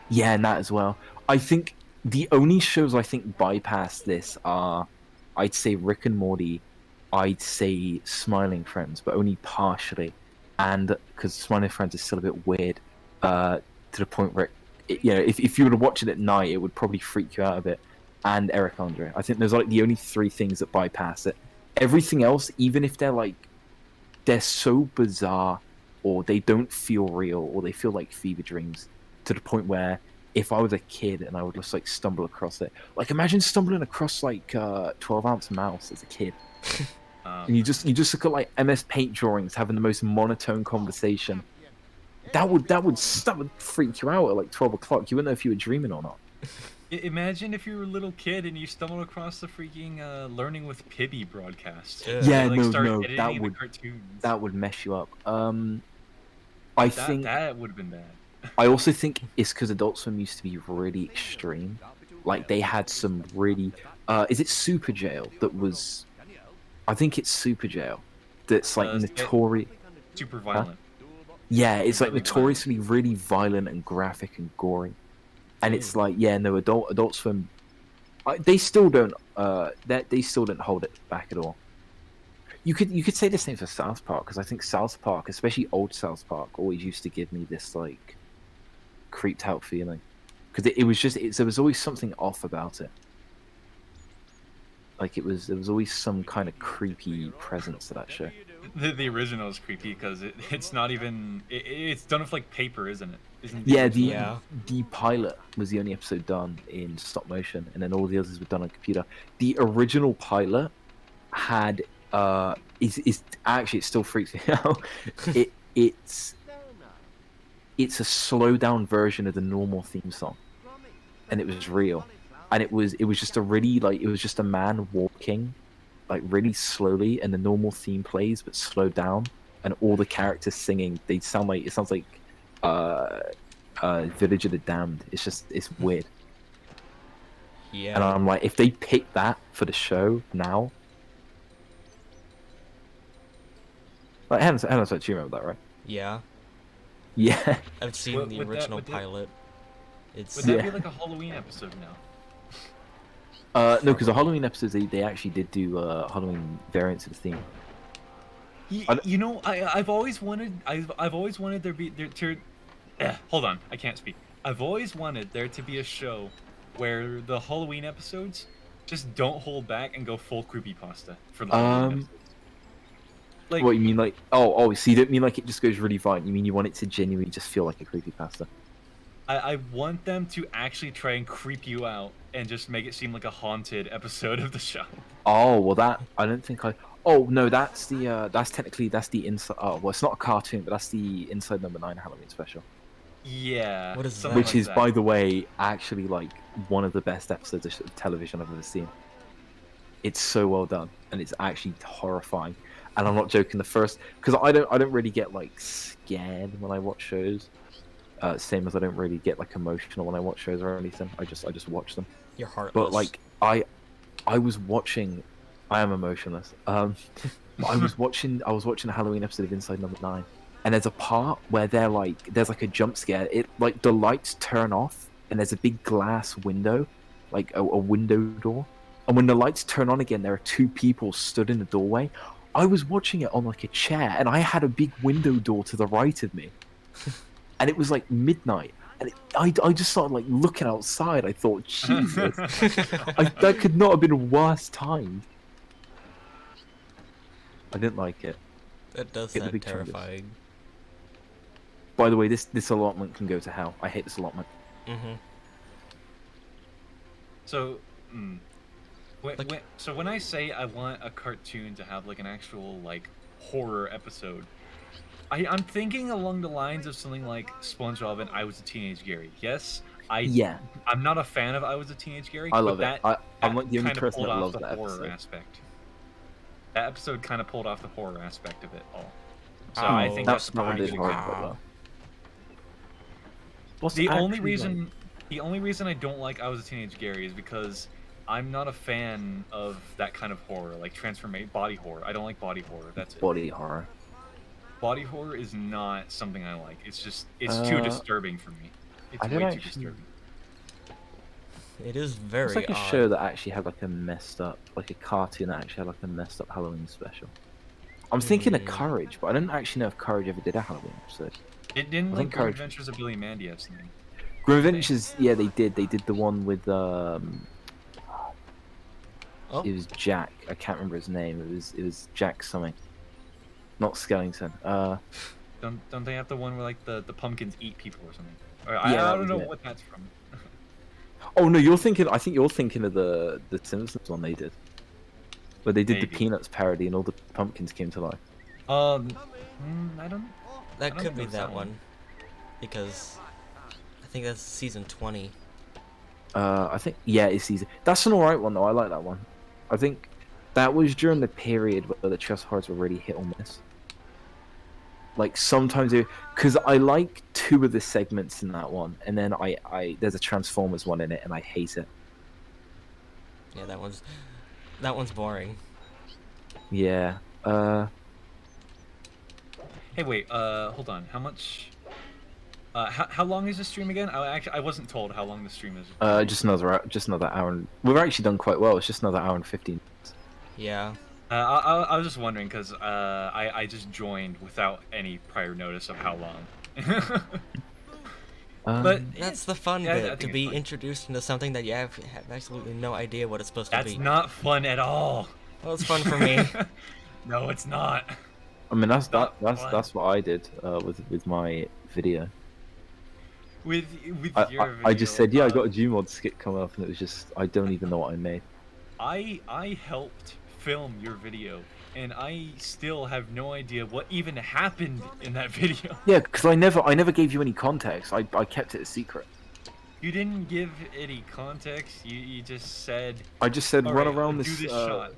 Yeah, and that as well. I think the only shows I think bypass this are, I'd say Rick and Morty, I'd say Smiling Friends, but only partially, and because Smiling Friends is still a bit weird, to the point where, if you were to watch it at night, it would probably freak you out a bit. And Eric Andre, I think there's like the only three things that bypass it. Everything else, even if they're so bizarre, or they don't feel real, or they feel like fever dreams, to the point where if I was a kid and I would just like stumble across it, like imagine stumbling across like 12-ounce mouse as a kid, and you just look at like MS Paint drawings having the most monotone conversation. That would freak you out at like 12 o'clock. You wouldn't know if you were dreaming or not. Imagine if you were a little kid and you stumbled across the freaking Learning with Pibby broadcast. Yeah. Yeah, They, like, no, start no, editing that the would cartoons. that would mess you up. I That think that would have been bad. I also think it's because Adult Swim used to be really extreme. Like they had some really. Is it Super Jail that was? I think it's Super Jail. That's like notorious. Super violent. Yeah, it's like Really notoriously really violent and graphic and gory. And it's like, yeah, no, Adult Swim. They still don't. They still don't hold it back at all. You could say the same for South Park, because I think South Park, especially old South Park, always used to give me this like creeped out feeling, because there was always something off about it. Like there was always some kind of creepy presence to that show. The original is creepy because it's not even it's done with like paper, isn't it? Isn't Yeah, original? Yeah. the pilot was the only episode done in stop motion, and then all the others were done on computer. The original pilot had is actually, it still freaks me out. It's a slow down version of the normal theme song, and it was real, and it was just a really like it was just a man walking like really slowly, and the normal theme plays but slowed down, and all the characters singing, it sounds like Village of the Damned. It's weird. Yeah. And I'm like, if they pick that for the show now, like Hannah's you remember that, right? Yeah. Yeah. I've seen Would- the would that- original would that- pilot. It's Would that be Yeah. like a Halloween episode now? No, because the Halloween episodes they actually did do Halloween variants of the theme. You know, I've always wanted there to hold on, I can't speak. I've always wanted there to be a show where the Halloween episodes just don't hold back and go full creepypasta for the Halloween episodes. Like, What you mean, like so you don't mean like it just goes really violent? You mean you want it to genuinely just feel like a creepypasta? I want them to actually try and creep you out and just make it seem like a haunted episode of the show. Oh well, that I don't think I. Oh no, that's the inside. Oh well, it's not a cartoon, but that's the Inside Number 9 Halloween special. Yeah. What is something that? Which like is, that. by the way, actually like one of the best episodes of television I've ever seen. It's so well done, and it's actually horrifying. And I'm not joking. The first, because I don't really get like scared when I watch shows. Same as I don't really get like emotional when I watch shows or anything. I just watch them. You're heartless. But like I was watching. I am emotionless. I was watching a Halloween episode of Inside Number 9, and there's a part where there's like a jump scare. It like the lights turn off, and there's a big glass window, like a window door. And when the lights turn on again, there are two people stood in the doorway. I was watching it on like a chair, and I had a big window door to the right of me, and it was like midnight. And I just started like looking outside. I thought, Jesus, that could not have been worse timed. I didn't like it. That does Get the sound big changes. terrifying. By the way, this allotment can go to hell. I hate this allotment. Mm-hmm. So, Like- so when I say I want a cartoon to have like an actual like horror episode, I'm thinking along the lines of something like SpongeBob and I Was a Teenage Gary. Yes, Yeah, I'm not a fan of I Was a Teenage Gary. I love but it. I'm like the only kind of person pulled that off loves the that horror episode. aspect. That episode kind of pulled off the horror aspect of it all. So Oh, I think That's that's not what pretty did good. horror quite well. What's The only actually, reason, like- the only reason I don't like I Was a Teenage Gary is because I'm not a fan of that kind of horror, like body horror. I don't like body horror. That's it. body horror. body horror is not something I like. It's too Uh, disturbing for me. It's I don't way too actually. disturbing. It is It's very like a odd. show that actually had like a messed up, like a cartoon that actually had like a messed up Halloween special. I'm thinking of Hmm. Courage, but I don't actually know if Courage ever did a Halloween episode. It didn't I like think Grim Courage. Adventures of Billy and Mandy have something. Grim Adventures, yeah, they did. They did the one with Oh, it was Jack. I can't remember his name. It was Jack something, not Skellington. Don't they have the one where like the pumpkins eat people or something? Or, Yeah, I that don't was know it. what that's from. Oh no, you're thinking. I think you're thinking of the Simpsons one they did, where they did the Maybe. Peanuts parody and all the pumpkins came to life. I don't. that don't could think be it was that that one. one. Because I think that's season 20. I think it's easy. That's an alright one though. I like that one. I think that was during the period where the chest horrors were really hit or miss. Like sometimes, because I like two of the segments in that one, and then I there's a Transformers one in it, and I hate it. Yeah, that one's boring. Yeah. Hey, wait. Hold on. How much? How long is the stream again? I wasn't told how long the stream is. Just another hour. We've actually done quite well. It's just another hour and 15. Yeah. I was just wondering because I just joined without any prior notice of how long. But That's the fun yeah, I bit, think to it's be fine. introduced into something that you have absolutely no idea what it's supposed to That's be. not fun at all. Well, it's fun for me. No, it's not. I mean, that's Not fun. that's what I did with my video. With I, your I just video, said, yeah, I got a Gmod skit coming up, and it was just I don't even know what I made. I helped film your video, and I still have no idea what even happened in that video. Yeah, because I never gave you any context. I kept it a secret. You didn't give any context. You just said, I just said "All run right, around do this. this shot."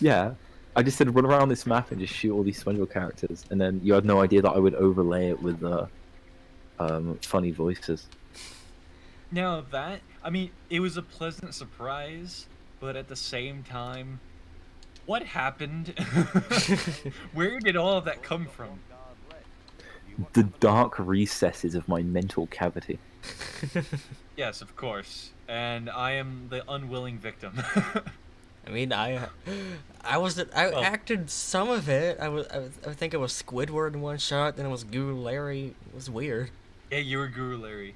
Yeah, I just said run around this map and just shoot all these SpongeBob characters, and then you had no idea that I would overlay it with funny voices. Now that, I mean, it was a pleasant surprise, but at the same time, what happened? Where did all of that come from? The dark recesses of my mental cavity. Yes, of course. And I am the unwilling victim. I mean, I Well- acted some of it. I think it was Squidward in one shot, then it was Guru Larry. It was weird. Yeah, you were Guru Larry.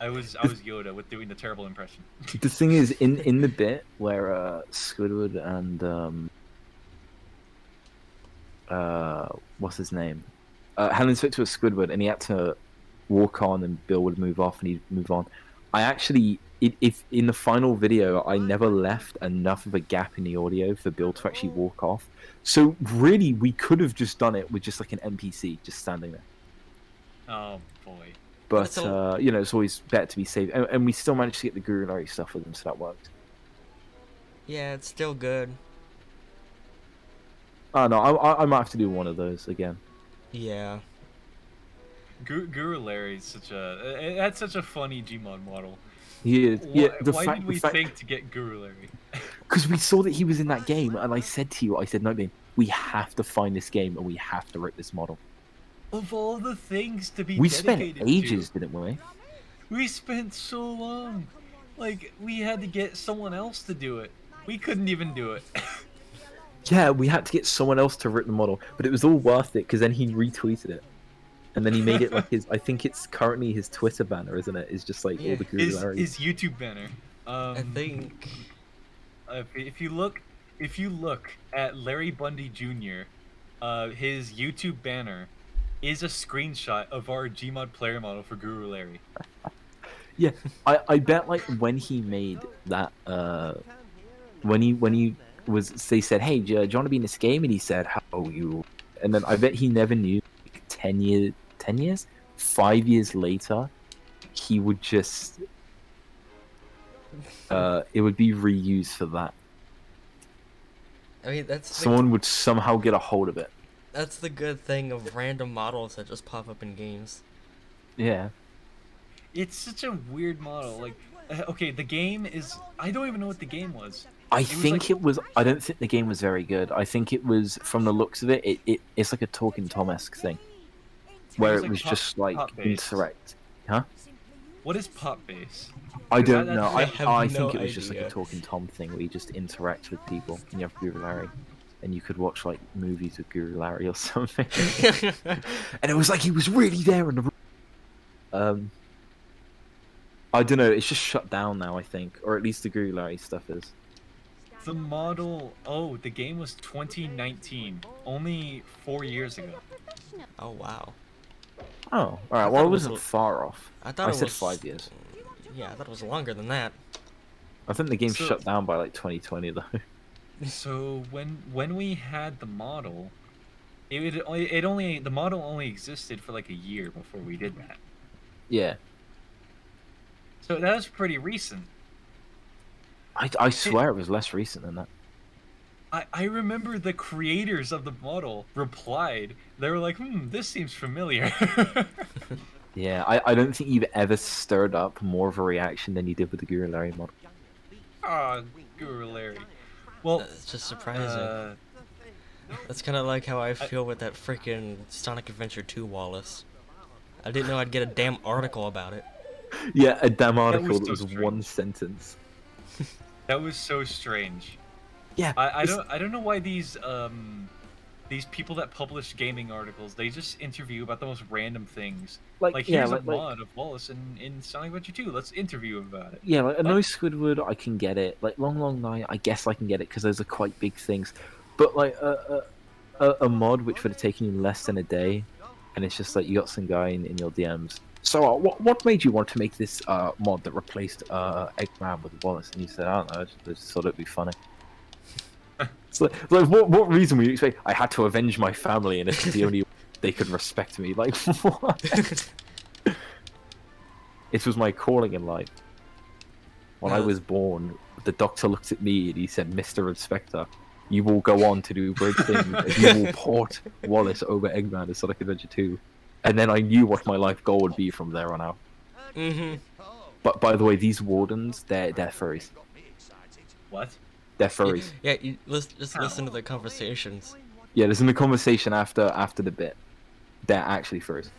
I was Yoda with doing the terrible impression. The thing is, in the bit where Squidward and what's his name? Helen Spector was Squidward, and he had to walk on, and Bill would move off, and he'd move on. I actually, if in the final video, I never left enough of a gap in the audio for Bill to actually walk off. So really, we could have just done it with just like an NPC just standing there. Oh boy. But It's a- it's always better to be safe, and we still managed to get the Guru Larry stuff with him, so that worked. Yeah, it's still good. Oh no, I might have to do one of those again. Yeah. Guru Larry's that's such a funny Gmod model. He is. Yeah, Why did we think to get Guru Larry? Because we saw that he was in that game, and I said to you, no, man, we have to find this game, and we have to rip this model. Of all the things to be We spent dedicated ages, to, didn't we? we spent so long. Like, we had to get someone else to do it. We couldn't even do it. Yeah, we had to get someone else to rip the model, but it was all worth it because then he retweeted it, and then he made it like his. I think it's currently his Twitter banner, isn't it? It's just like all the Guru Larrys. His YouTube banner. I think. If you look at Larry Bundy Jr., his YouTube banner is a screenshot of our Gmod player model for Guru Larry. Yeah, I bet like when he made that, when he was, they said, hey, do you want to be in this game? And he said, how you? And then I bet he never knew. Like, 10 years, 5 years later, he would just, it would be reused for that. I mean, that's Someone would somehow get a hold of it. that's the good thing of random models that just pop up in games. Yeah. It's such a weird model. Like, Okay, the game is. I don't even know what the game was. I was think like- it was. I don't think the game was very good. I think it was, from the looks of it, it's like a Talking Tom-esque thing, where was it like was just like pop-based. interact. Huh? What is pop base? I 'Cause don't that's know. what have I no think it was just like a idea. Talking Tom thing where you just interact with people and you have Guru Larry, and you could watch like movies with Guru Larry or something. And it was like he was really there in the room. I don't know. It's just shut down now, I think, or at least the Guru Larry stuff is. The model. Oh, the game was 2019. Only 4 years ago. Oh wow. Oh, all right. thought Well, I it was wasn't a- far off. I thought I it said was 5 years. Yeah, I thought it was longer than that. I think the game So- shut down by like 2020 though. So when we had the model, the model only existed for like a year before we did that. Yeah. So that was pretty recent. I swear it was less recent than that. I remember the creators of the model replied. They were like, this seems familiar. Yeah, I don't think you've ever stirred up more of a reaction than you did with the Guru Larry model. Ah, Guru Larry. Well, It's just surprising. uh, That's kind of like how I feel with that freaking Sonic Adventure 2 Wallace. I didn't know I'd get a damn article about it. Yeah, a damn was article so that was strange. one sentence. that was so strange. Yeah, I don't know why these people that publish gaming articles, they just interview about the most random things. Like here's a mod of Wallace in Sonic Adventure 2. Let's interview him about it. yeah, like a What? no Squidward, I can get it. Like Long Long Night, I guess I can get it because those are quite big things. But like a mod which would have taken you less than a day, and it's just like you got some guy in your DMs. So what made you want to make this mod that replaced Eggman with Wallace? And you said, I don't know, I just thought it'd be funny. It's like what reason were you expecting? I had to avenge my family, and it's the only way they could respect me. Like what? It was my calling in life. When I was born, the doctor looked at me and he said, "Mr. Inspector, you will go on to do great things. And you will port Wallace over Eggman in Sonic Adventure 2." And then I knew what my life goal would be from there on out. Mm-hmm. But by the way, these wardens, they're furries. What? They're furries. Yeah, just listen to the conversations. Yeah, there's in the conversation after the bit. They're actually furries.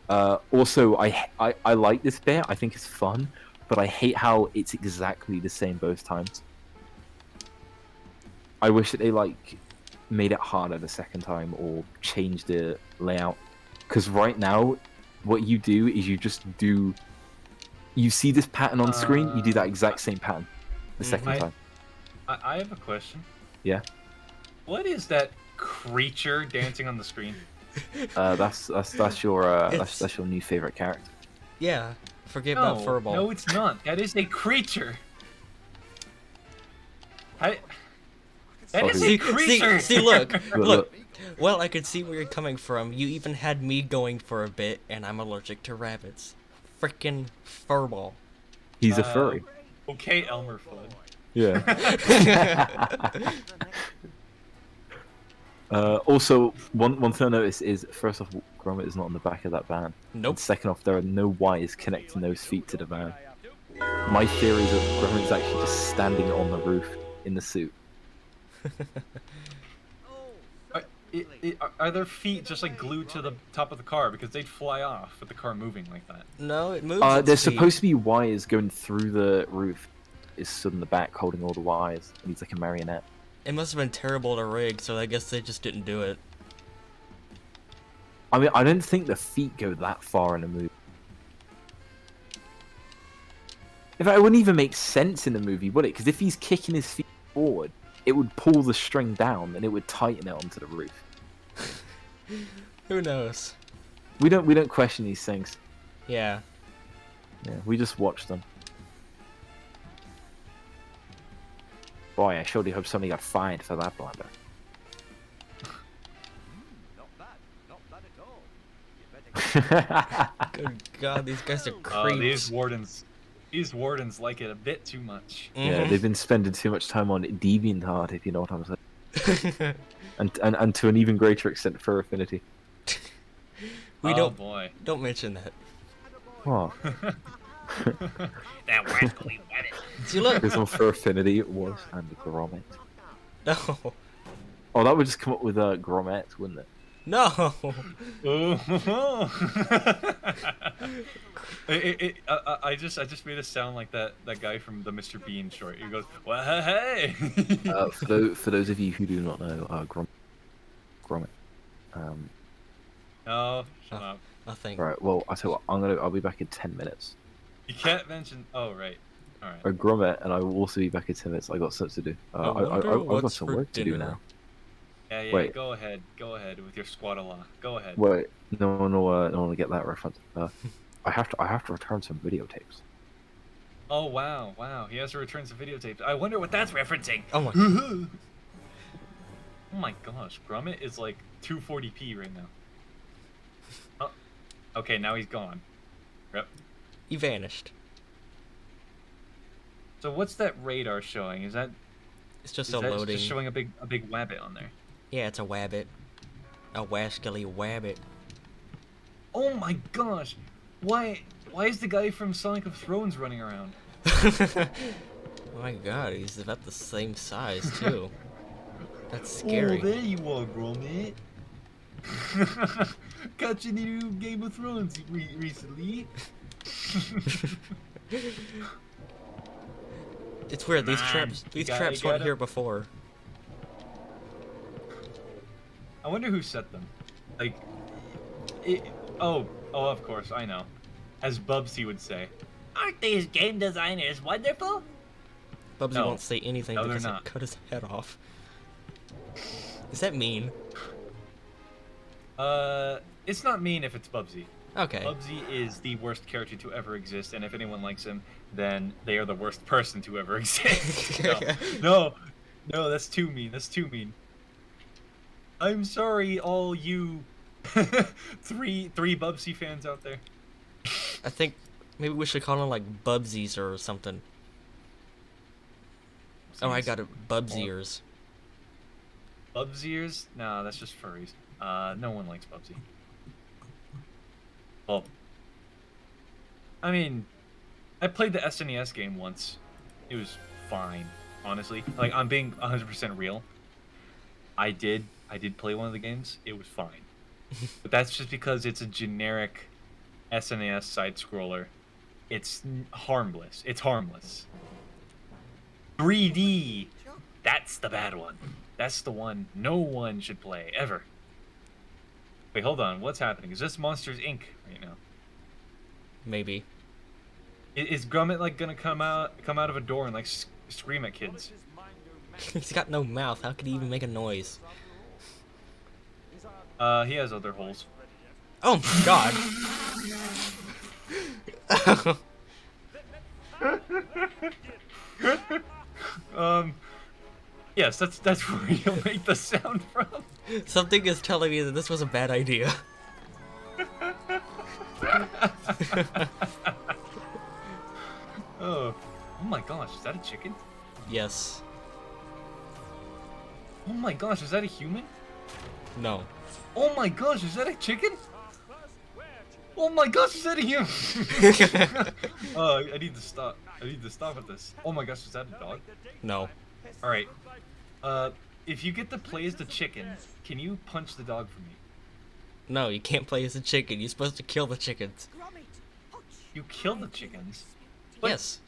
Also, I like this bit. I think it's fun, but I hate how it's exactly the same both times. I wish that they like made it harder the second time or changed the layout. Because right now, what you do is you see this pattern on screen, you do that exact same pattern the second I- time. I have a question. Yeah. What is that creature dancing on the screen? That's your It's- that's your new favorite character. Yeah, forget about Furball. No, it's not. That is a creature. That is See- a creature. See, look, Look. look. Well, I could see where you're coming from. You even had me going for a bit, and I'm allergic to rabbits. Frickin' Furball. He's a furry. Okay, Elmer Fudd. Yeah. Also, one thing I noticed is, first off, Gromit is not on the back of that van. Nope. And second off, there are no wires connecting those feet to the van. My theory is that Gromit's actually just standing on the roof in the suit. Are their feet just like glued to the top of the car because they'd fly off with the car moving like that? No, it moves. There's supposed to be wires going through the roof. Is stood in the back holding all the wires, and he's like a marionette. It must have been terrible to rig, so I guess they just didn't do it. I mean, I don't think the feet go that far in a movie. In fact, it wouldn't even make sense in the movie, would it? Because if he's kicking his feet forward, it would pull the string down and it would tighten it onto the roof. Who knows? We don't question these things. Yeah. Yeah, we just watch them. Boy, I surely hope somebody got fined for that blunder. Good God, these guys are Oh, creeps. these wardens like it a bit too much. Yeah, they've been spending too much time on DeviantArt, if you know what I'm saying. And to an even greater extent, for Affinity. We Oh don't boy. don't mention that. What? That rascally rabbit. See, look. There's one for Affinity, Wallace and Gromit. No. Oh, that would just come up with Gromit, wouldn't it? No. Oh. I just made a sound like that guy from the Mr. Bean short. He goes, well, hey. For those of you who do not know, Gromit. No, shut up. Nothing. Right. Well, I tell you what, I'll be back in 10 minutes. You can't mention. Oh, right. All right. Gromit, and I will also be back in 10 minutes. I got something to do. I've got some work to do now. Yeah. Wait. Go ahead with your squad-a-la. Go ahead. Wait, no one will get that reference. I have to return some videotapes. Oh wow. He has to return some videotapes. I wonder what that's referencing. Oh my. Oh my gosh, Gromit is like 240p right now. Oh, okay, now he's gone. Yep. He vanished. So what's that radar showing? Is that It's just is a that loading. just showing a big wabbit on there? Yeah, it's a wabbit. A wascally wabbit. Oh my gosh! Why is the guy from Sonic of Thrones running around? Oh my god, he's about the same size too. That's scary. Oh, there you are, Gromit. Got your new Game of Thrones recently. It's weird. These Man, traps you gotta weren't get 'em. here before. I wonder who set them. Like, oh, of course, I know. As Bubsy would say, aren't these game designers wonderful? Bubsy No. won't say anything No, they're because I not. cut his head off. Is that mean? It's not mean if it's Bubsy. Okay. Bubsy is the worst character to ever exist, and if anyone likes him, then they are the worst person to ever exist. No, that's too mean. That's too mean. I'm sorry, all you three Bubsy fans out there. I think maybe we should call him like Bubsies or something. Oh, I got it. Bubsiers. Bubsiers? No, that's just furries. No one likes Bubsy. Well, I mean, I played the SNES game once. It was fine, honestly. Like, I'm being 100% real. I did play one of the games. It was fine. But that's just because it's a generic SNES side-scroller. It's harmless. It's harmless. 3D! That's the bad one. That's the one no one should play, ever. Wait, hold on. What's happening? Is this Monsters, Inc. right now? Maybe. Is Gromit, like, gonna come out of a door and, like, scream at kids? He's got no mouth. How could he even make a noise? He has other holes. Oh my god. Yes, that's where you'll make the sound from. Something is telling me that this was a bad idea. Oh my gosh, is that a chicken? Yes. Oh my gosh, is that a human? No. Oh my gosh, is that a chicken? Oh my gosh, is that a human? I need to stop. I need to stop at this. Oh my gosh, is that a dog? No. Alright. If you get to play as the chicken, can you punch the dog for me? No, you can't play as a chicken. You're supposed to kill the chickens. You kill the chickens? But Yes.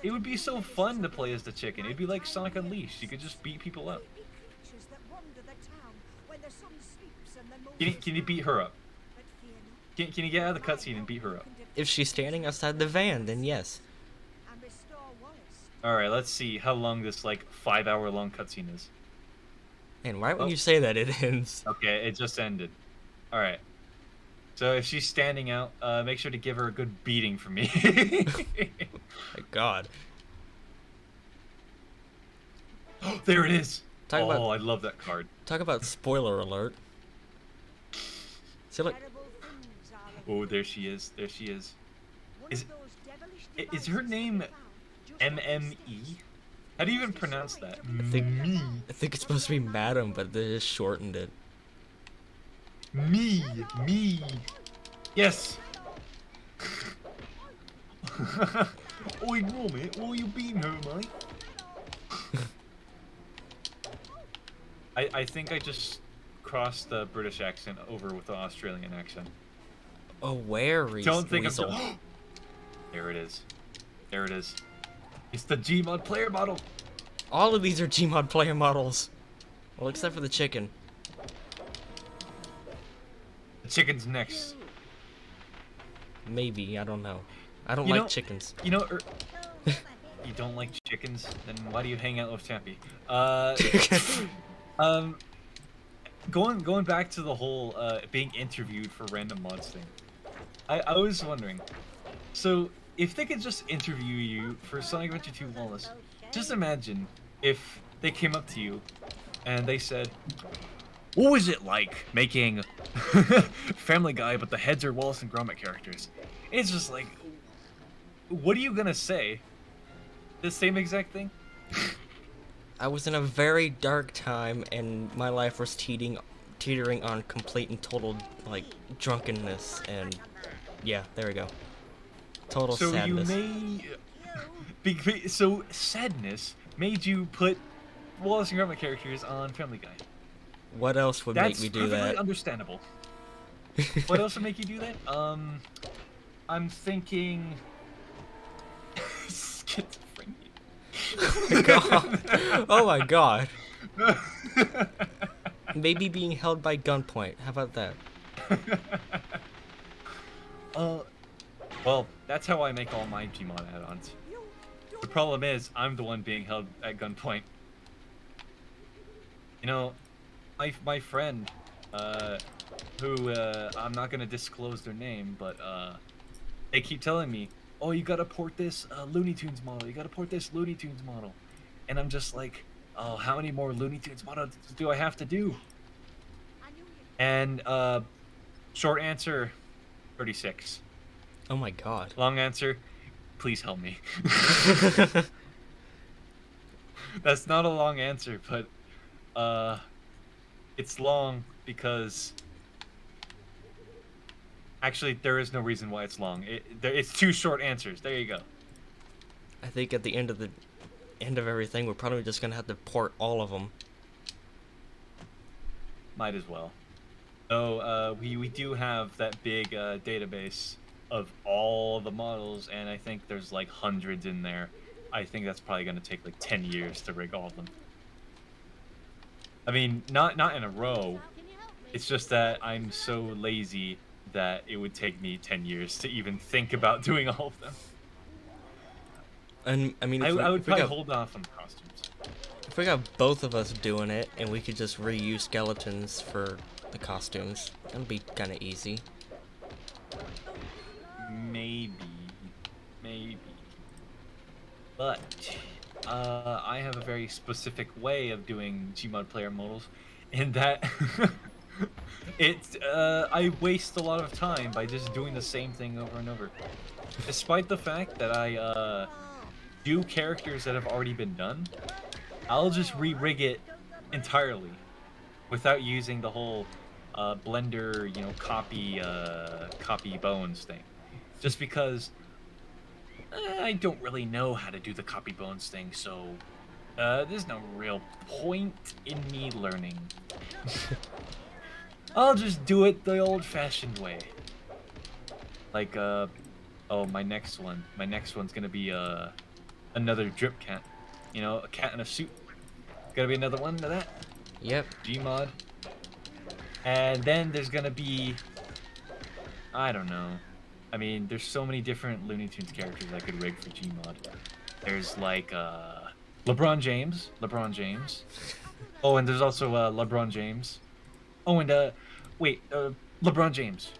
it would be so fun to play as the chicken. It'd be like Sonic Unleashed. You could just beat people up. Can you beat her up? Can you get out of the cutscene and beat her up? If she's standing outside the van, then yes. Alright, let's see how long this, like, 5-hour long cutscene is. And right when Oh. you say that, it ends. Okay, it just ended. Alright. So if she's standing out, make sure to give her a good beating for me. My god. There it is! Talk Oh, about- I love that card. Talk about spoiler alert. See, look. Oh, there she is. There she is. Is her name MME? How do you even pronounce that? I think it's supposed to be Madam, but they just shortened it. Me. Yes. Oi, Gromit, what are you beating her, mate? I think I just crossed the British accent over with the Australian accent. Oh, where Don't think Weasel? I'm. There it is. There it is. It's the Gmod player model. All of these are Gmod player models. Well, except for the chicken. The chicken's next. Maybe, I don't know. I don't You like know- chickens. You know, you don't like chickens? Then why do you hang out with Chappie? Going back to the whole being interviewed for random mods thing. I was wondering. So if they could just interview you for Sonic Adventure 2 Wallace, just imagine if they came up to you and they said, "What was it like making Family Guy, but the heads are Wallace and Gromit characters?" It's just like, what are you gonna say? The same exact thing? I was in a very dark time, and my life was teetering on complete and total, like, drunkenness, and yeah, there we go. Total So sadness. so sadness made you put Wallace and Gromit characters on Family Guy. What else would That's make me do perfectly that? understandable. What else would make you do that? I'm thinking schizophrenia. Oh my god. Maybe being held by gunpoint. How about that? Well, that's how I make all my Gmod add-ons. The problem is, I'm the one being held at gunpoint. You know, my friend, who, I'm not gonna disclose their name, but, they keep telling me, "Oh, you gotta port this, Looney Tunes model, you gotta port this Looney Tunes model." And I'm just like, oh, how many more Looney Tunes models do I have to do? And, short answer, 36. Oh my god. Long answer, please help me. That's not a long answer, but it's long because actually there is no reason why it's long. It's two short answers. There you go. I think at the end of everything, we're probably just gonna have to port all of them. Might as well. So we do have that big database of all the models, and I think there's like hundreds in there. I think that's probably going to take like 10 years to rig all of them. I mean, not in a row. It's just that I'm so lazy that it would take me 10 years to even think about doing all of them. And I mean, I would if we probably got, hold off on the costumes. if we got both of us doing it, and we could just reuse skeletons for the costumes, that'd be kind of easy. Maybe. But I have a very specific way of doing Gmod player models, in that I waste a lot of time by just doing the same thing over and over. Despite the fact that I do characters that have already been done, I'll just re-rig it entirely without using the whole Blender, copy bones thing. Just because I don't really know how to do the copy bones thing, so there's no real point in me learning. I'll just do it the old-fashioned way. Like, oh, my next one's gonna be another drip cat. You know, a cat in a suit. Gonna be another one of that. Yep. Gmod. And then there's gonna be, I don't know. I mean, there's so many different Looney Tunes characters I could rig for Gmod. There's like LeBron James. Oh, and there's also LeBron James. Oh, and wait, LeBron James.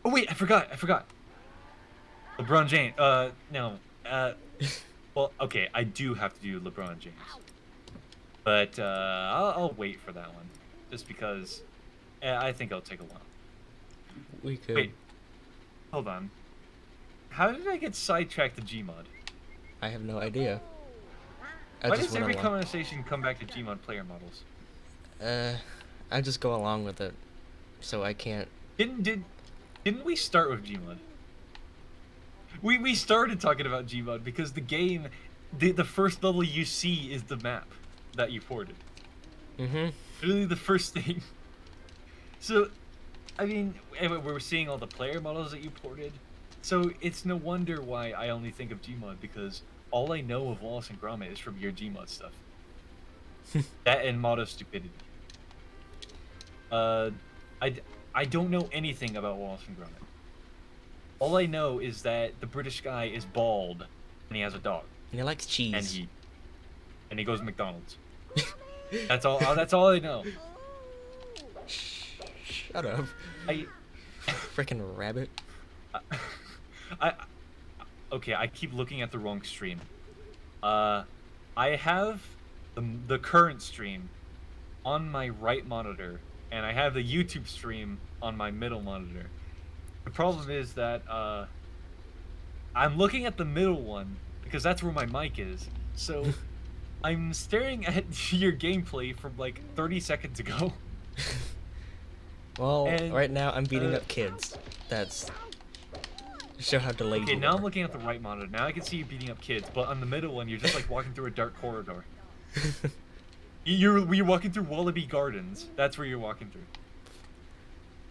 Oh wait, I forgot. LeBron James. No. Well, okay, I do have to do LeBron James. But I'll wait for that one, just because I think it'll take a while. We could. Wait. Hold on. How did I get sidetracked to Gmod? I have no idea. Why does every conversation come back to Gmod player models? I just go along with it, so I can't. Didn't we start with Gmod? We started talking about Gmod because the game, the first level you see is the map that you ported. Mm-hmm. Literally the first thing. So, I mean, we're seeing all the player models that you ported. So it's no wonder why I only think of Gmod, because all I know of Wallace and Gromit is from your Gmod stuff. That and Mod of Stupidity. I don't know anything about Wallace and Gromit. All I know is that the British guy is bald and he has a dog. And he likes cheese. And he goes to McDonald's. That's all. That's all I know. Shut up. Freaking rabbit. Okay, I keep looking at the wrong stream. I have the current stream on my right monitor, and I have the YouTube stream on my middle monitor. The problem is that I'm looking at the middle one because that's where my mic is. So I'm staring at your gameplay from like 30 seconds ago. Well, And, right now I'm beating up kids. That's to show how delayed Okay, you now are. I'm looking at the right monitor. Now I can see you beating up kids, but on the middle one, you're just like walking through a dark corridor. You're walking through Wallaby Gardens. That's where you're walking through.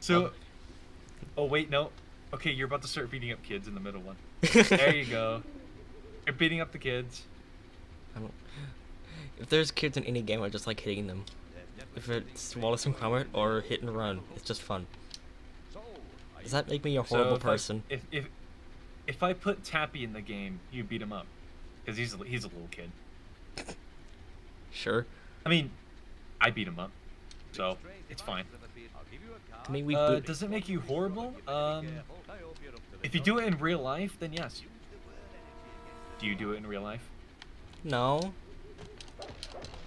So, oh wait, no. Okay, you're about to start beating up kids in the middle one. There you go. You're beating up the kids. If there's kids in any game, I just like hitting them. If it's Wallace and Gromit or Hit and Run, it's just fun. Does that make me a horrible person? If I put Tappy in the game, you beat him up, because he's a little kid. Sure. I mean, I beat him up, so it's fine. To me, we Does it make you horrible? If you do it in real life, then yes. Do you do it in real life? No.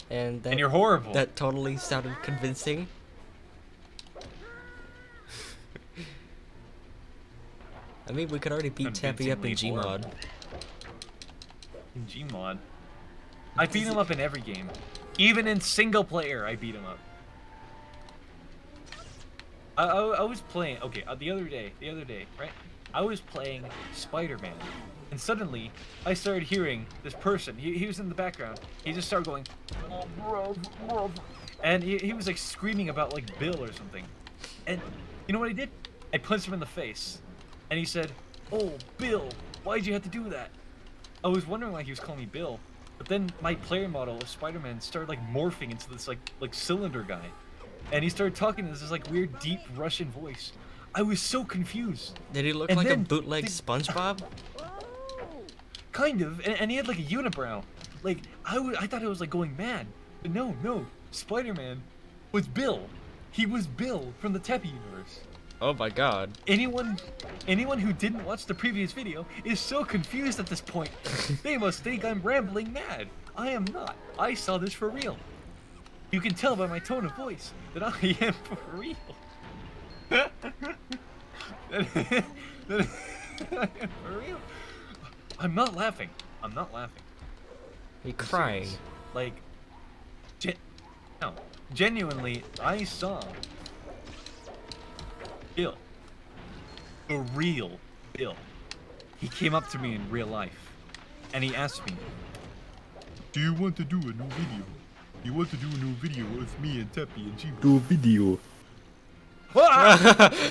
And And you're horrible. That totally sounded convincing. I mean, we could already beat Tappy up in Convincingly Gmod. In Gmod, I beat him up in every game, even in single player. I beat him up. I was playing. Okay, the other day, right? I was playing Spider-Man, and suddenly I started hearing this person. He was in the background. He just started going, oh, bro. And he was like screaming about like Bill or something. And you know what I did? I punched him in the face. And he said, oh, Bill, why'd you have to do that? I was wondering why he was calling me Bill. But then my player model of Spider-Man started like morphing into this like cylinder guy. And he started talking in this like weird deep Russian voice. I was so confused. Did he look And like a then bootleg SpongeBob? Kind of, and he had like a unibrow. Like I thought it was like going mad, but no, Spider-Man was Bill. He was Bill from the Teppy universe. Oh my god. Anyone who didn't watch the previous video is so confused at this point. They must think I'm rambling mad. I am not. I saw this for real. You can tell by my tone of voice that I am for real. that I am for real. I'm not laughing. Are you crying? Like, no. Genuinely, I saw Bill. The real Bill. He came up to me in real life, and he asked me, do you want to do a new video? You want to do a new video with me and Teppy and Gmod? Do a video.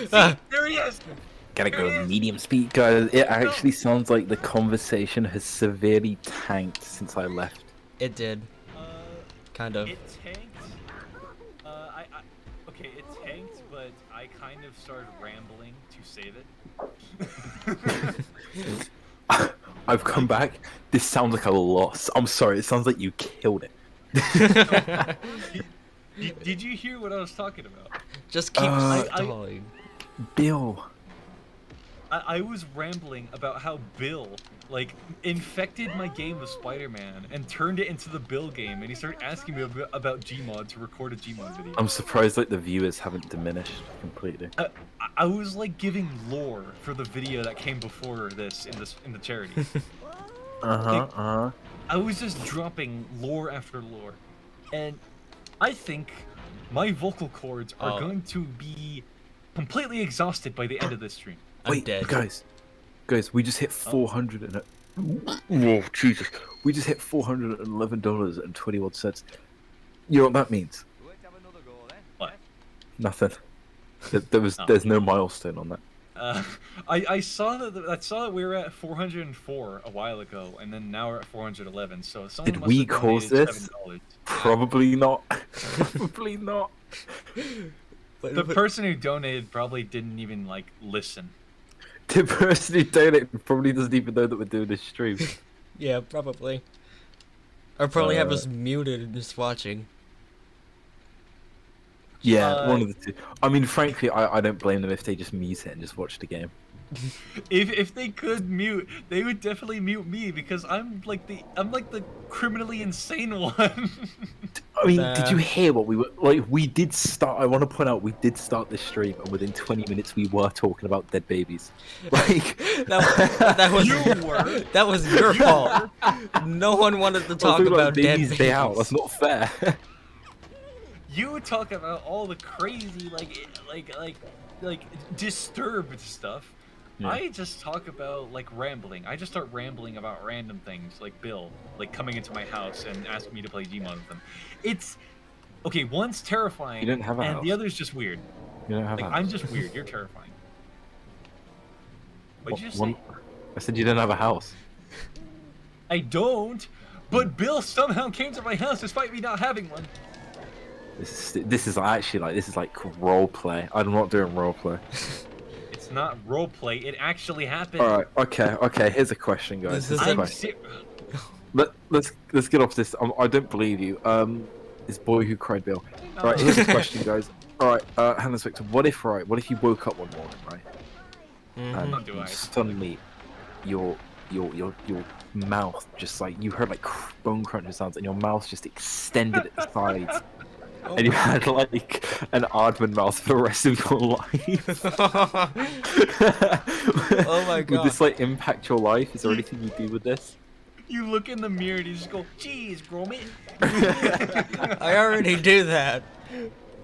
See, there he is! Gotta There he go is! medium speed, guys. It actually sounds like the conversation has severely tanked since I left. It did. Kind of. It tanked. Okay, it tanked, but I kind of started rambling to save it. I've come back. This sounds like a loss. I'm sorry. It sounds like you killed it. Did you hear what I was talking about? Just keep I- stalling. Bill. I was rambling about how Bill, like, infected my game of Spider-Man and turned it into the Bill game, and he started asking me about Gmod to record a Gmod video. I'm surprised like the viewers haven't diminished completely. I was like giving lore for the video that came before this in the charity. I was just dropping lore after lore, and I think my vocal cords are going to be completely exhausted by the end of this stream. I'm Wait, dead. guys, guys, we just hit 400 and whoa, Jesus, we just hit $411.21. You know what that means? What? Nothing. There's no milestone on that. I saw that we were at 404 a while ago, and then now we're at 411. So someone Did must we have cause donated this? $7. Probably not. Probably not. The person who donated probably didn't even like listen. The person who donated probably doesn't even know that we're doing this stream. Yeah, probably. Or probably have us muted and just watching. Yeah, one of the two. I mean, frankly, I don't blame them if they just mute it and just watch the game. If they could mute, they would definitely mute me because I'm like the criminally insane one. I mean, did you hear what we were like? We did start. I want to point out we did start this stream, and within 20 minutes we were talking about dead babies. Like that was You were. that was your fault. No one wanted to talk about dead babies day out. That's not fair. You talk about all the crazy like disturbed stuff. Yeah. I just talk about like rambling. I just start rambling about random things like Bill, like coming into my house and asking me to play Gmod with him. It's okay. One's terrifying, You didn't have a and house. the other's just weird. You don't have Like a house. I'm just weird. You're terrifying. What'd you just say? I said you didn't have a house. I don't. But Bill somehow came to my house despite me not having one. This is like role play. I'm not doing role play. It's not roleplay. It actually happened. All right. Okay. Here's a question, guys. This Here's a is- question. Let's get off this. I don't believe you. This boy who cried Bill. All right. Here's a question, guys. All right. Hannah's Victor. What if you woke up one morning, right? Mhm. And Do I? suddenly your mouth just like you heard like bone crunching sounds, and your mouth just extended at the sides. Oh And you had like an Aardman mouth for the rest of your life. Oh my Would God. this like impact your life? Is there anything you do with this? You look in the mirror and you just go, "Jeez, Gromit." I already do that.